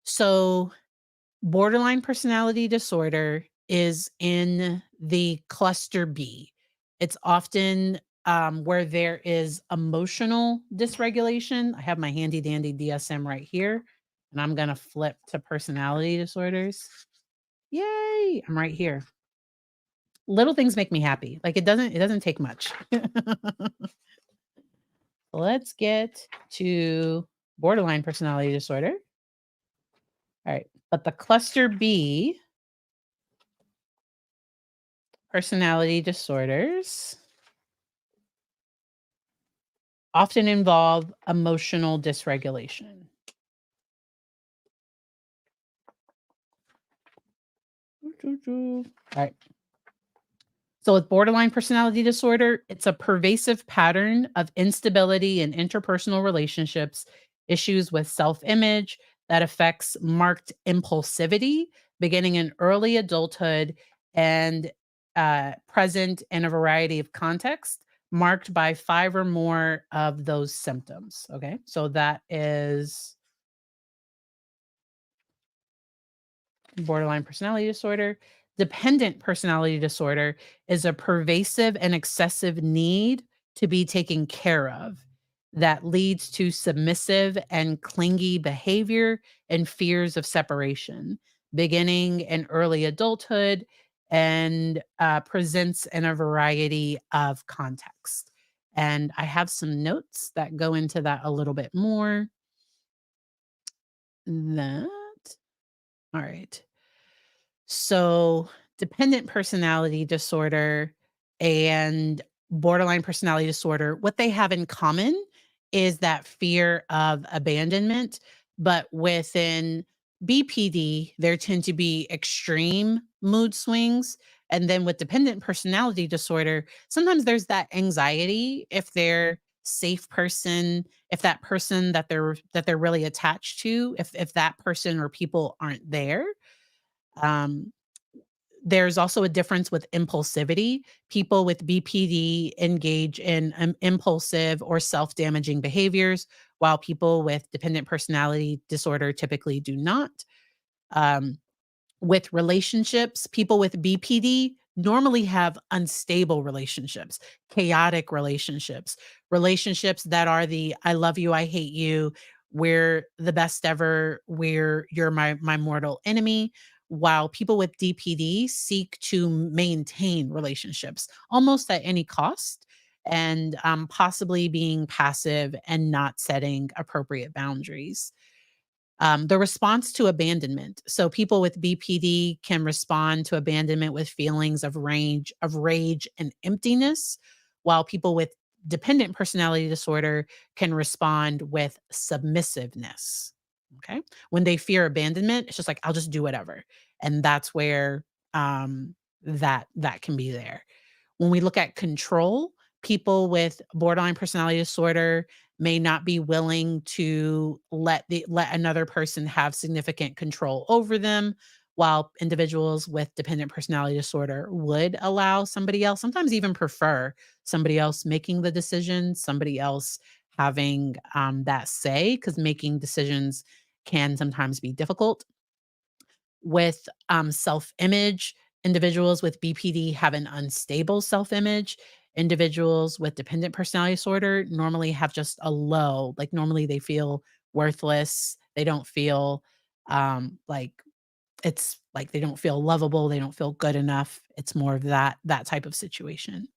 So, borderline personality disorder is in the cluster B. It's often where there is emotional dysregulation. I have my handy dandy DSM right here, and I'm going to flip to personality disorders. Yay! I'm right here. Little things make me happy. Like it doesn't take much. Let's get to borderline personality disorder. All right. But the cluster B personality disorders often involve emotional dysregulation. All right. So, with borderline personality disorder, it's a pervasive pattern of instability in interpersonal relationships, issues with self image that affects marked impulsivity beginning in early adulthood and present in a variety of contexts, marked by five or more of those symptoms. Okay. So, that is borderline personality disorder. Dependent personality disorder is a pervasive and excessive need to be taken care of that leads to submissive and clingy behavior and fears of separation, beginning in early adulthood and presents in a variety of contexts. And I have some notes that go into that a little bit more. That, all right. So, dependent personality disorder and borderline personality disorder, what they have in common is that fear of abandonment. But within BPD, there tend to be extreme mood swings. And then with dependent personality disorder, sometimes there's that anxiety if they're safe person, if that person that they're really attached to, if that person or people aren't there. um, there's also a difference with impulsivity. People with BPD engage in impulsive or self damaging behaviors, while people with dependent personality disorder typically do not. Um, with relationships, people with BPD normally have unstable relationships, chaotic relationships, relationships that are the I love you, I hate you, we're the best ever, you're my mortal enemy. While people with DPD seek to maintain relationships almost at any cost, and possibly being passive and not setting appropriate boundaries. The response to abandonment. So people with BPD can respond to abandonment with feelings of rage and emptiness, while people with dependent personality disorder can respond with submissiveness. Okay. When they fear abandonment, it's just like, I'll just do whatever. And that's where that can be there. When we look at control, people with borderline personality disorder may not be willing to let another person have significant control over them, while individuals with dependent personality disorder would allow somebody else, sometimes even prefer somebody else making the decision, somebody else having that say, because making decisions can sometimes be difficult. With self-image, individuals with BPD have an unstable self-image. Individuals with dependent personality disorder normally have just a low, like, normally they feel worthless. They don't feel, like it's like they don't feel lovable, they don't feel good enough. It's more of that type of situation.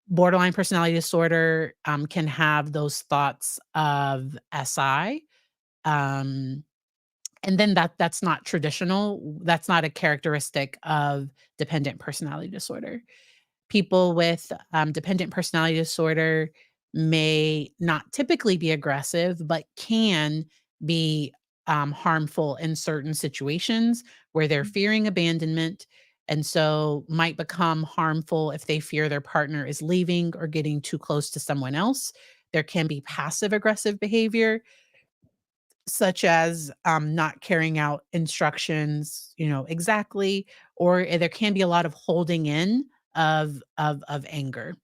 Borderline personality disorder, can have those thoughts of SI, um and then that's not traditional. That's not a characteristic of dependent personality disorder. People with dependent personality disorder may not typically be aggressive, but can be harmful in certain situations where they're fearing abandonment. And so might become harmful if they fear their partner is leaving or getting too close to someone else. There can be passive aggressive behavior, such as, not carrying out instructions, exactly, or there can be a lot of holding in of anger,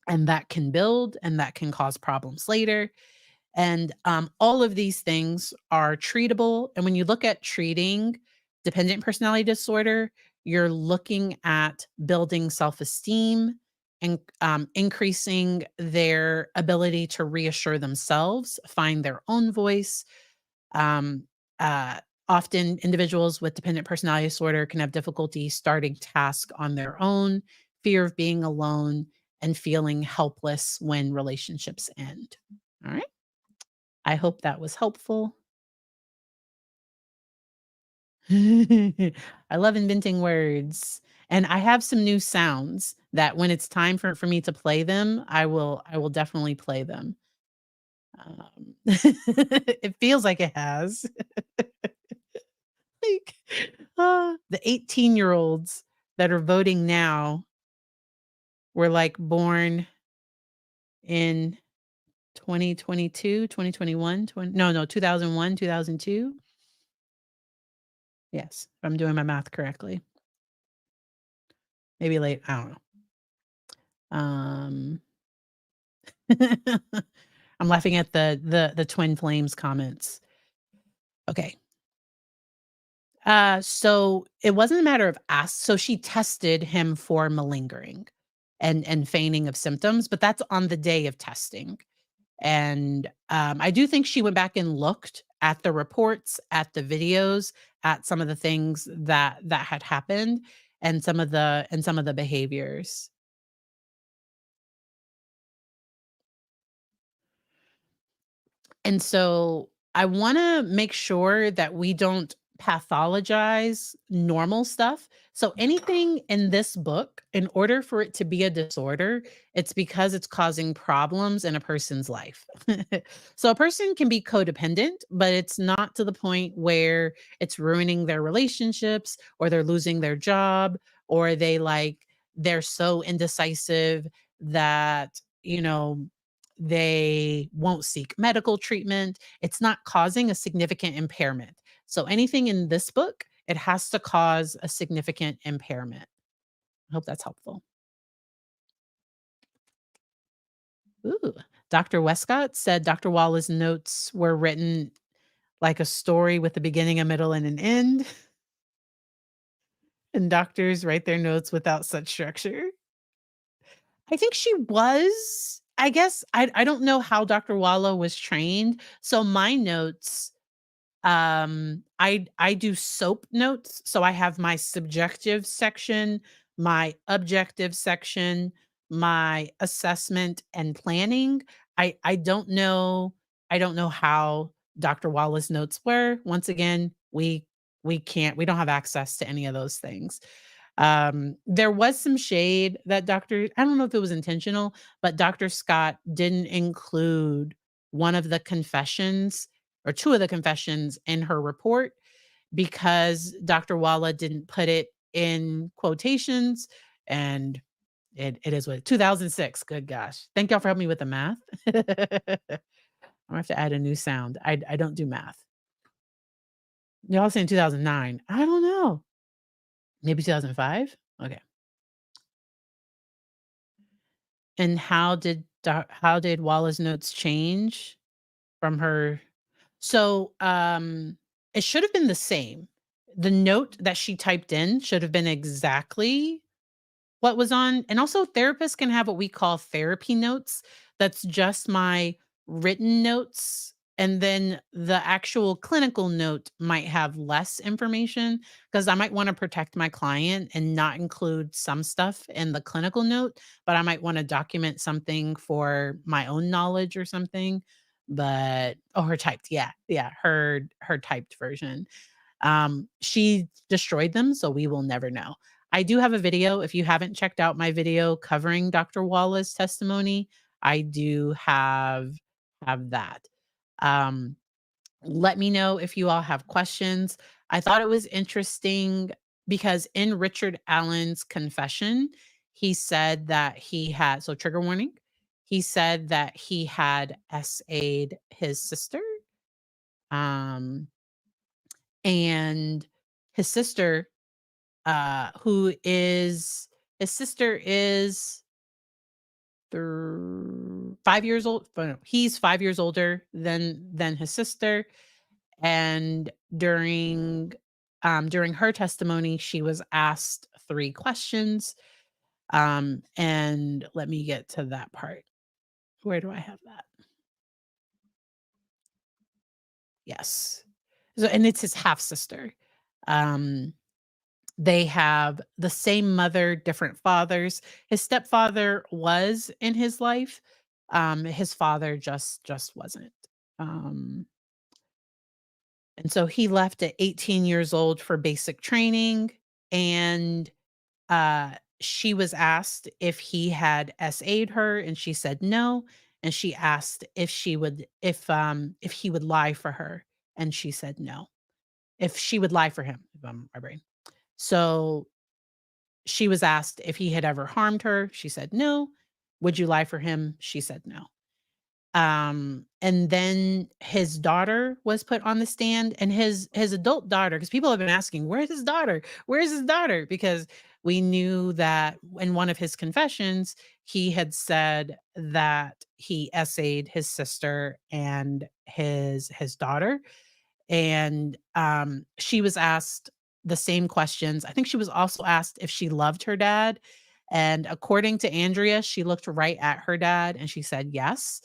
and that can build, and that can cause problems later. And all of these things are treatable. And when you look at treating dependent personality disorder, you're looking at building self esteem and increasing their ability to reassure themselves, find their own voice. um, uh, Often, individuals with dependent personality disorder can have difficulty starting tasks on their own, fear of being alone, and feeling helpless when relationships end. All right. I hope that was helpful. I love inventing words. And I have some new sounds that when it's time for me to play them, I will definitely play them. It feels like it has. Like, the 18-year-olds that are voting now were, like, born in 2022, 2021, 20 no, no, 2001, 2002? Yes, if I'm doing my math correctly. Maybe late, I don't know. I'm laughing at the twin flames comments. Okay. So it wasn't a matter of so she tested him for malingering and feigning of symptoms, but that's on the day of testing. And, I do think she went back and looked at the reports, at the videos, at some of the things that had happened, and some of the behaviors. And so I wanna make sure that we don't pathologize normal stuff. So anything in this book, in order for it to be a disorder, it's because it's causing problems in a person's life. So a person can be codependent, but it's not to the point where it's ruining their relationships or they're losing their job or they're so indecisive that, they won't seek medical treatment. It's not causing a significant impairment. So anything in this book, it has to cause a significant impairment. I hope that's helpful. Ooh. Dr. Wescott said Dr. Wallace's notes were written like a story with a beginning, a middle, and an end. And doctors write their notes without such structure. I think she was. I guess I don't know how Dr. Walla was trained. So my notes, I do SOAP notes, so I have my subjective section, my objective section, my assessment and planning. I don't know how Dr. Wallace's notes were. Once again, we don't have access to any of those things. There was some shade that I don't know if it was intentional, but Dr. Scott didn't include one of the confessions or two of the confessions in her report because Dr. Walla didn't put it in quotations, and it is what 2006. Good gosh. Thank y'all for helping me with the math. I'm gonna have to add a new sound. I don't do math. Y'all saying 2009. I don't know. Maybe 2005? Okay. And how did Walla's notes change from her? So, it should have been the same. The note that she typed in should have been exactly what was on, and also therapists can have what we call therapy notes. That's just my written notes, and then the actual clinical note might have less information because I might wanna protect my client and not include some stuff in the clinical note, but I might wanna document something for my own knowledge or something. But oh, her typed, yeah, yeah, her typed version. She destroyed them, so we will never know. I do have a video. If you haven't checked out my video covering Dr. Walla's testimony, I do have that. Um, Let me know if you all have questions. I thought it was interesting because in Richard Allen's confession, he said that he had, so trigger warning, he said that he had SA'd his sister. Um, and his sister, who is his sister is 5 years old. No, he's 5 years older than his sister. And during her testimony, she was asked 3 questions. And let me get to that part. Where do I have that? Yes. So, and it's his half sister. Um, They have the same mother, different fathers. His stepfather was in his life. His father just wasn't. Um, and so he left at 18 years old for basic training, and she was asked if he had SA'd her, and she said no. And she asked if he would lie for her, and she said no. If she would lie for him, my brain. So she was asked if he had ever harmed her. She said no. Would you lie for him? She said no. And then his daughter was put on the stand, and his adult daughter, because people have been asking, where's his daughter? Where's his daughter? Because we knew that in one of his confessions, he had said that he essayed his sister and his daughter. And she was asked the same questions. I think she was also asked if she loved her dad. And according to Andrea, she looked right at her dad and she said yes.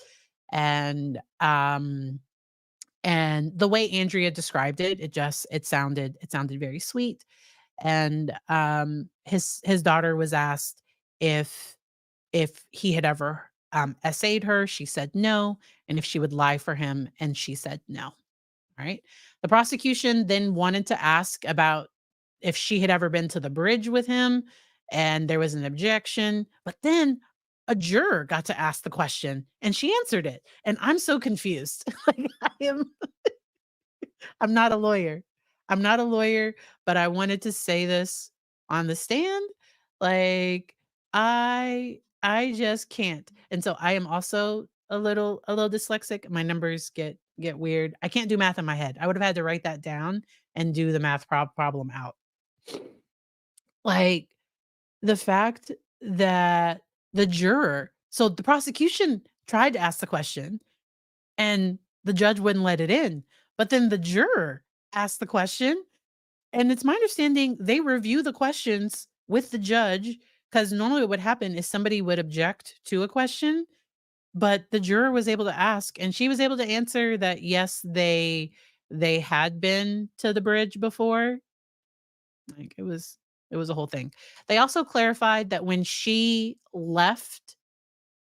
And and the way Andrea described it, it sounded very sweet. And his daughter was asked if he had ever essayed her. She said no. And if she would lie for him, and she said no. right? The prosecution then wanted to ask about if she had ever been to the bridge with him, and there was an objection. But then a juror got to ask the question and she answered it. And I'm so confused. Like I'm not a lawyer. I'm not a lawyer, but I wanted to say this on the stand. Like I just can't. And so I am also a little dyslexic. My numbers get weird. I can't do math in my head. I would have had to write that down and do the math problem out. Like the fact that the juror, so the prosecution tried to ask the question and the judge wouldn't let it in. But then the juror asked the question, and it's my understanding they review the questions with the judge, because normally what would happen is somebody would object to a question, but the juror was able to ask and she was able to answer that yes, they had been to the bridge before. Like it was a whole thing. They also clarified that when she left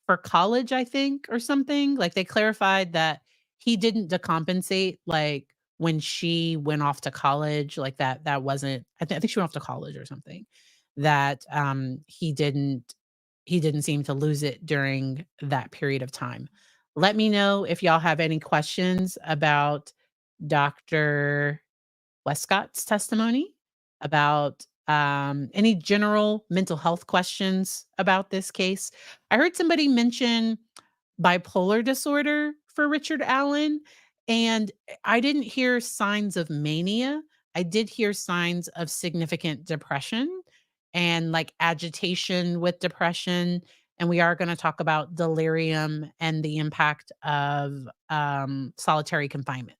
for college, I think, or something. Like, they clarified that he didn't decompensate, like, when she went off to college, like, that wasn't I think she went off to college or something, that, he didn't seem to lose it during that period of time. Let me know if y'all have any questions about Dr. Wescott's testimony, about, any general mental health questions about this case. I heard somebody mention bipolar disorder for Richard Allen, and I didn't hear signs of mania. I did hear signs of significant depression and, like, agitation with depression, and we are gonna talk about delirium and the impact of, solitary confinement.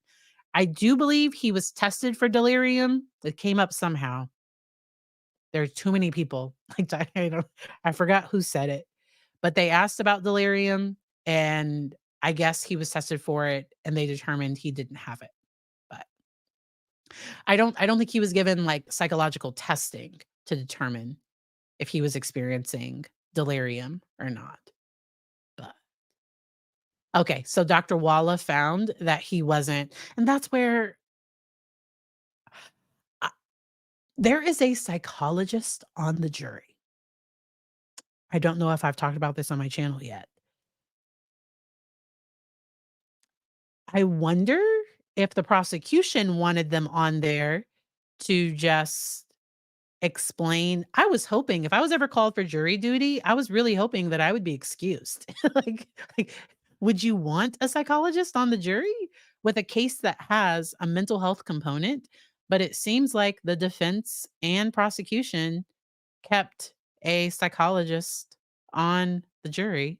I do believe he was tested for delirium. It came up somehow. There are too many people. Like, I forgot who said it, but they asked about delirium, and I guess he was tested for it, and they determined he didn't have it. But I don't think he was given, like, psychological testing to determine if he was experiencing delirium or not. But okay, so Dr. Walla found that he wasn't, and that's where there is a psychologist on the jury. I don't know if I've talked about this on my channel yet. I wonder if the prosecution wanted them on there to just explain. I was hoping if I was ever called for jury duty, I was really hoping that I would be excused. Like, would you want a psychologist on the jury with a case that has a mental health component? But it seems like the defense and prosecution kept a psychologist on the jury.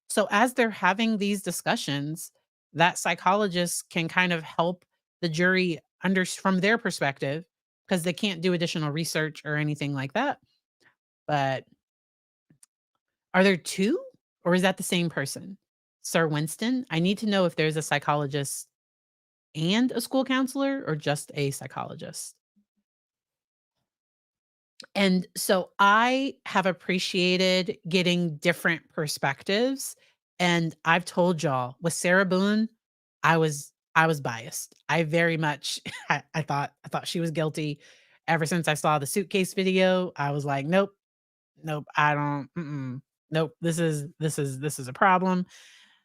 So as they're having these discussions, that psychologist can kind of help the jury under from their perspective, because they can't do additional research or anything like that. But are there 2 or is that the same person? Sir Winston, I need to know if there's a psychologist and a school counselor or just a psychologist. And so I have appreciated getting different perspectives, and I've told y'all with Sarah Boone, I was biased. I very much I thought she was guilty. Ever since I saw the suitcase video, I was like, nope, nope, I don't, nope, this is a problem.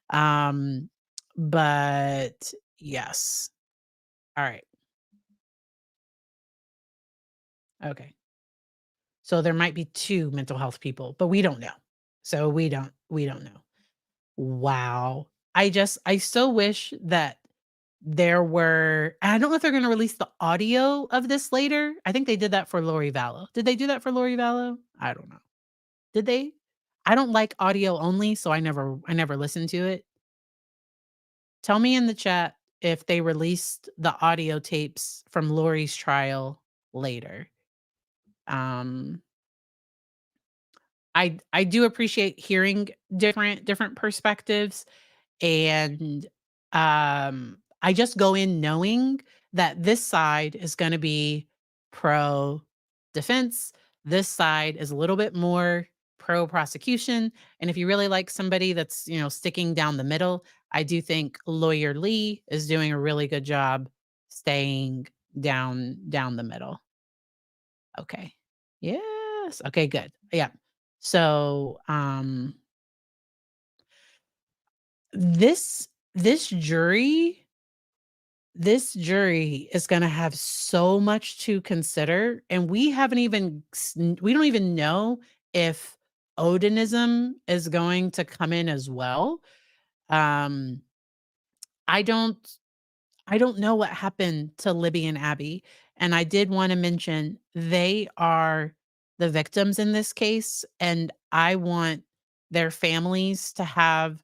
Um, but yes, all right, okay. So there might be 2 mental health people, but we don't know. So we don't know. Wow. I so wish that there were, I don't know if they're gonna release the audio of this later. I think they did that for Lori Vallow. Did they do that for Lori Vallow? I don't know. Did they? I don't like audio only, so I never listened to it. Tell me in the chat if they released the audio tapes from Lori's trial later. Um I do appreciate hearing different perspectives, and I just go in knowing that this side is going to be pro defense, this side is a little bit more pro prosecution, and if you really like somebody that's, sticking down the middle, I do think lawyer Lee is doing a really good job staying down the middle. Okay. Yes. Okay, good. Yeah. So, this this jury this jury is gonna have so much to consider, and we don't even know if Odinism is going to come in as well. Um, I don't I don't know what happened to Libby and Abby, and I did wanna mention they are the victims in this case, and I want their families to have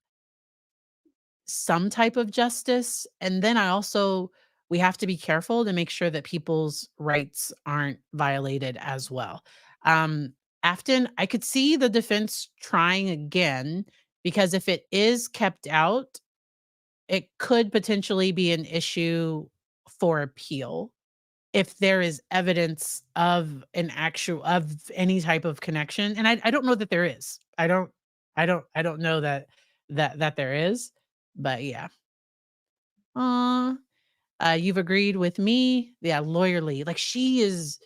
some type of justice, and then I also we have to be careful to make sure that people's rights aren't violated as well. Um, Afton, I could see the defense trying again because if it is kept out, it could potentially be an issue for appeal if there is evidence of any type of connection, and I don't know that there is. I don't know that there is, but yeah. Aw. You've agreed with me. Yeah, lawyerly. Like she is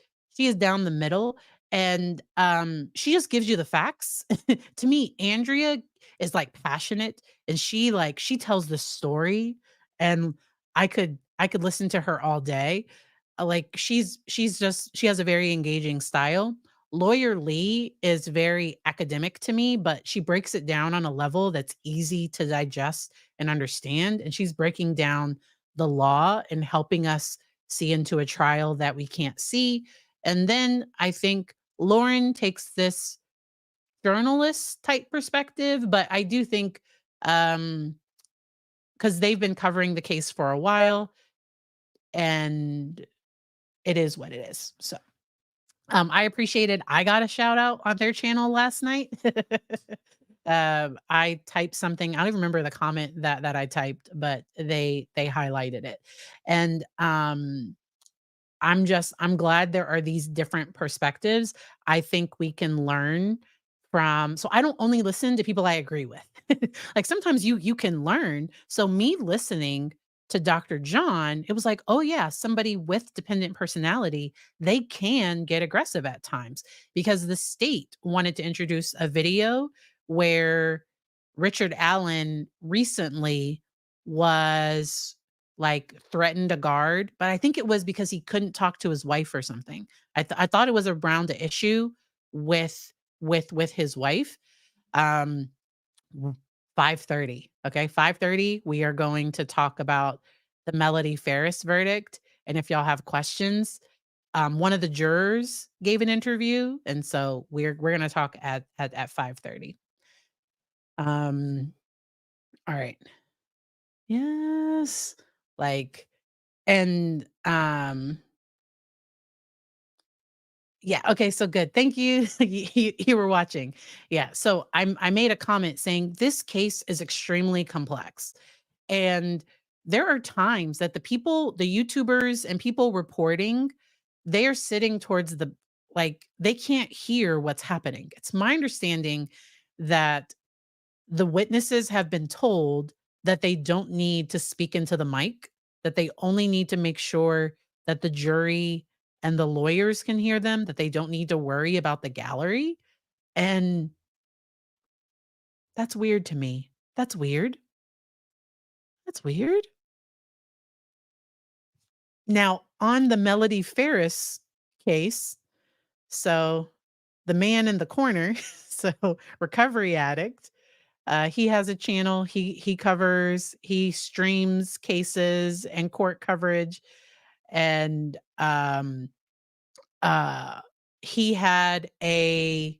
down the middle and she just gives you the facts. To me, Andrea is like passionate and she tells the story and I could listen to her all day. Like she has a very engaging style. Lawyer Lee is very academic to me, but she breaks it down on a level that's easy to digest and understand. And she's breaking down the law and helping us see into a trial that we can't see. And then I think Lauren takes this journalist type perspective, but I do think um because they've been covering the case for a while and it is what it is. So I appreciated I got a shout out on their channel last night. I typed something. I don't even remember the comment that I typed, but they highlighted it. And I'm glad there are these different perspectives. I think we can learn from so I don't only listen to people I agree with. Like sometimes you can learn. So me listening to Dr. John, it was like, "Oh yeah, somebody with dependent personality, they can get aggressive at times." Because the state wanted to introduce a video where Richard Allen recently was like, threatened a guard, but I think it was because he couldn't talk to his wife or something. I thought it was around the issue with with his wife. Um, 5:30, okay? 5:30, we are going to talk about the Melody Ferris verdict, and if y'all have questions, one of the jurors gave an interview, and so we're gonna talk at 5:30. Um, alright. Yes. Like, and, yeah, okay, so good. Thank you. You were watching. Yeah, so I made a comment saying this case is extremely complex. And there are times that the YouTubers and people reporting, they are sitting towards they can't hear what's happening. It's my understanding that the witnesses have been told that they don't need to speak into the mic, that they only need to make sure that the jury and the lawyers can hear them, that they don't need to worry about the gallery. And that's weird to me. That's weird. That's weird. Now, on the Melody Ferris case, so the man in the corner, so recovery addict, he has a channel. He streams cases and court coverage, and uh, he had a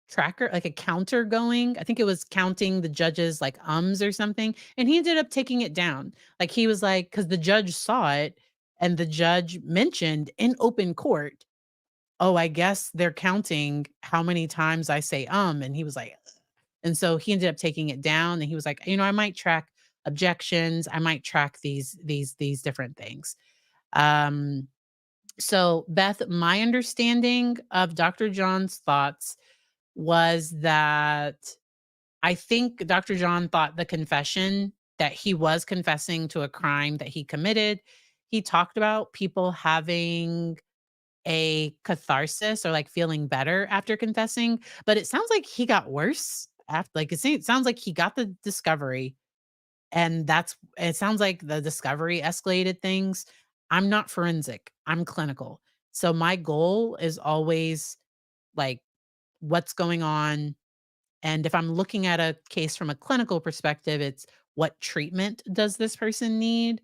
tracker, like a counter going. I think it was counting the judges like ums or something, and he ended up taking it down. Like he was like, because the judge saw it, and the judge mentioned in open court, "Oh, I guess they're counting how many times I say and he was like, and so he ended up taking it down and he was like, I might track objections. I might track these different things. Um, so Beth, my understanding of Dr. John's thoughts was that I think Dr. John thought the confession that he was confessing to a crime that he committed. He talked about people having a catharsis or, like, feeling better after confessing, but it sounds like he got worse after, like, it sounds like he got the discovery, and it sounds like the discovery escalated things. I'm not forensic, I'm clinical. So my goal is always, like, what's going on, and if I'm looking at a case from a clinical perspective, it's what treatment does this person need?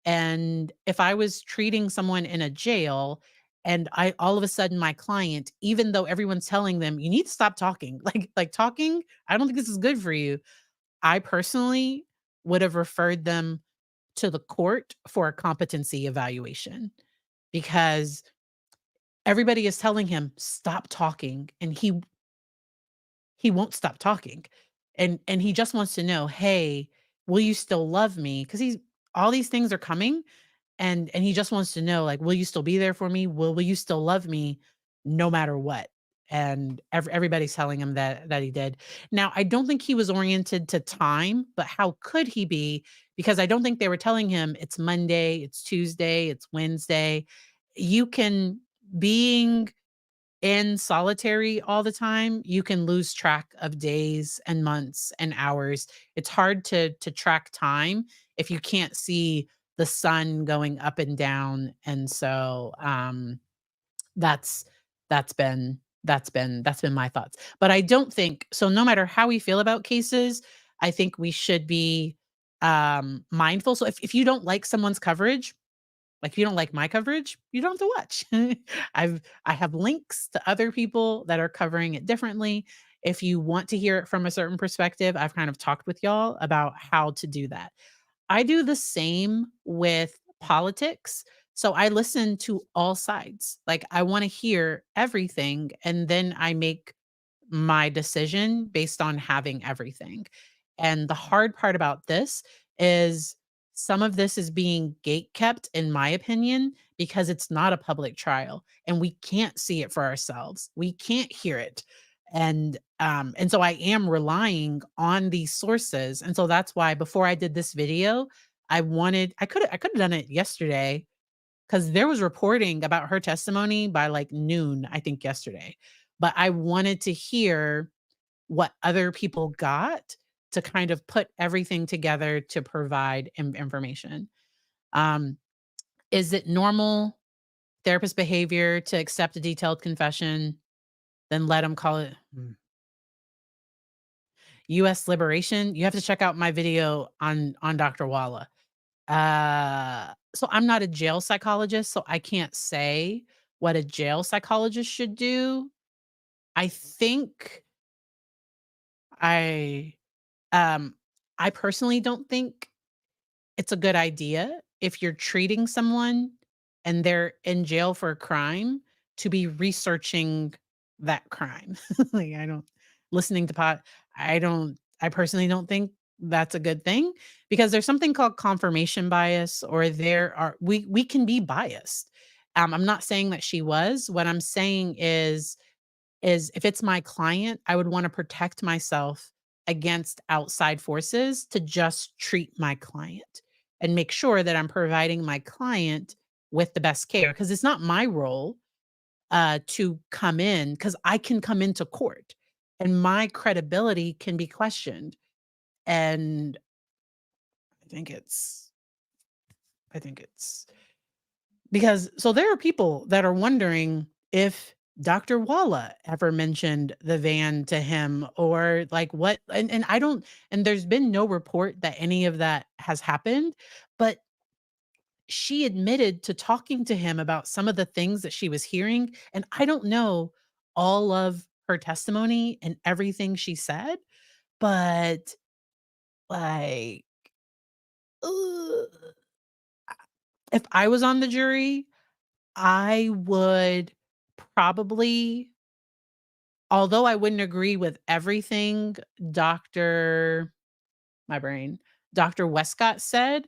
And if I was treating someone in a jail and I all of a sudden my client, even though everyone's telling them, you need to stop talking, like talking, I don't think this is good for you. I personally would have referred them to the court for a competency evaluation because everybody is telling him, stop talking. And he won't stop talking. And he just wants to know, hey, will you still love me? Because he's all these things are coming. And he just wants to know, like, will you still be there for me? Will you still love me no matter what? And everybody's telling him that he did. Now, I don't think he was oriented to time, but how could he be? Because I don't think they were telling him it's Monday, it's Tuesday, it's Wednesday. You can being in solitary all the time, you can lose track of days and months and hours. It's hard to track time if you can't see the sun going up and down. And so that's that's been my thoughts. But I don't think so no matter how we feel about cases, I think we should be mindful. So if you don't like someone's coverage, like, if you don't like my coverage, you don't have to watch. I have links to other people that are covering it differently. If you want to hear it from a certain perspective, I've kind of talked with y'all about how to do that. I do the same with politics. So I listen to all sides. Like, I want to hear everything and then I make my decision based on having everything. And the hard part about this is some of this is being gate kept, in my opinion, because it's not a public trial and we can't see it for ourselves. We can't hear it. And so I am relying on these sources. And so that's why before I did this video, I could have done it yesterday because there was reporting about her testimony by like noon, I think yesterday. But I wanted to hear what other people got to kind of put everything together to provide information. Um, is it normal therapist behavior to accept a detailed confession, then let them call it US liberation? You have to check out my video on Dr. Walla. So I'm not a jail psychologist, so I can't say what a jail psychologist should do. I think I um I personally don't think it's a good idea if you're treating someone and they're in jail for a crime to be researching that crime. Like, I don't listening to I personally don't think that's a good thing because there's something called confirmation bias or there are we can be biased. I'm not saying that she was. What I'm saying is if it's my client, I would wanna protect myself against outside forces to just treat my client and make sure that I'm providing my client with the best care. Because it's not my role, to come in, because I can come into court, and my credibility can be questioned, and I think it's I think it's because so there are people that are wondering if Dr. Walla ever mentioned the van to him or like what and I don't and there's been no report that any of that has happened, but she admitted to talking to him about some of the things that she was hearing, and I don't know all of her testimony and everything she said, but like, ugh, if I was on the jury, I would probably although I wouldn't agree with everything Dr. my brain, Dr. Wescott said,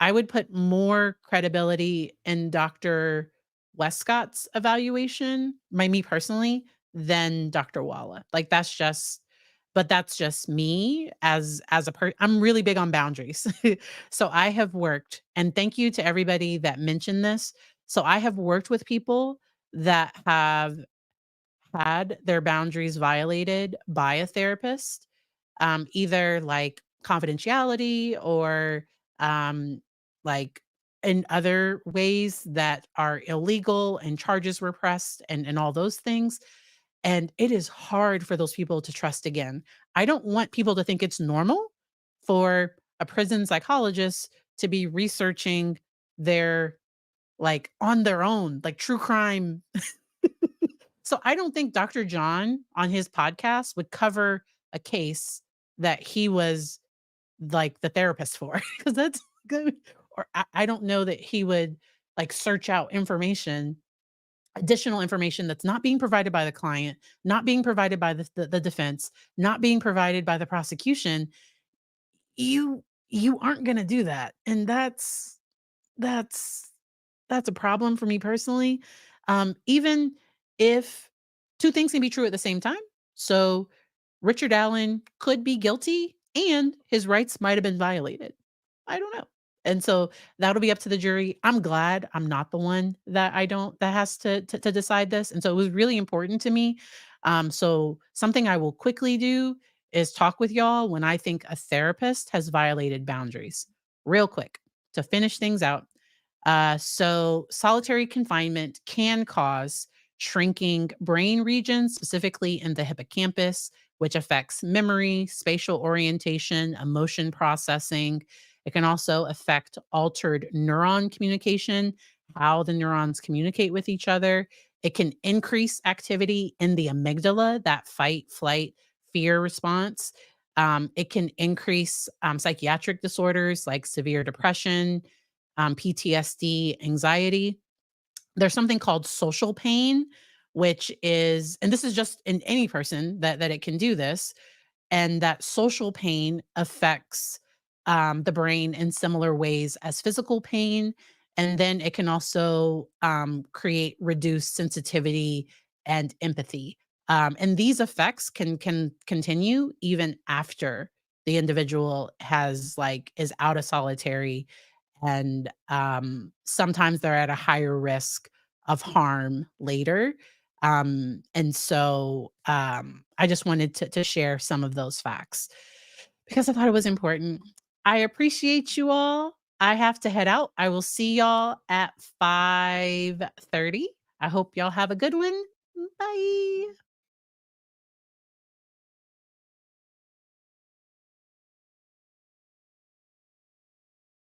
I would put more credibility in Dr. Wescott's evaluation, by me personally, than Dr. Walla. Like, that's just but that's just me as a I'm really big on boundaries. So I have worked, and thank you to everybody that mentioned this. So I have worked with people that have had their boundaries violated by a therapist, either like confidentiality or like in other ways that are illegal and charges were pressed and all those things. And it is hard for those people to trust again. I don't want people to think it's normal for a prison psychologist to be researching their like on their own, like true crime. So I don't think Dr. John on his podcast would cover a case that he was like the therapist for because that's good. Or I don't know that he would like search out information, additional information that's not being provided by the client, not being provided by the defense, not being provided by the prosecution. You aren't going to do that, and that's that's a problem for me personally. Even if 2 things can be true at the same time. So, Richard Allen could be guilty and his rights might have been violated. I don't know. And so that'll be up to the jury. I'm glad I'm not the one that I don't that has to decide this. And so it was really important to me. So something I will quickly do is talk with y'all when I think a therapist has violated boundaries. Real quick to finish things out. So solitary confinement can cause shrinking brain regions, specifically in the hippocampus, which affects memory, spatial orientation, emotion processing. It can also affect altered neuron communication, how the neurons communicate with each other. It can increase activity in the amygdala, that fight, flight, fear response. It can increase psychiatric disorders like severe depression, PTSD, anxiety. There's something called social pain, which is, and this is just in any person that it can do this, and that social pain affects the brain in similar ways as physical pain. And then it can also create reduced sensitivity and empathy. And these effects can continue even after the individual has like is out of solitary, and sometimes they're at a higher risk of harm later. And so I just wanted to share some of those facts because I thought it was important. I appreciate you all. I have to head out. I will see y'all at 5:30. I hope y'all have a good one. Bye.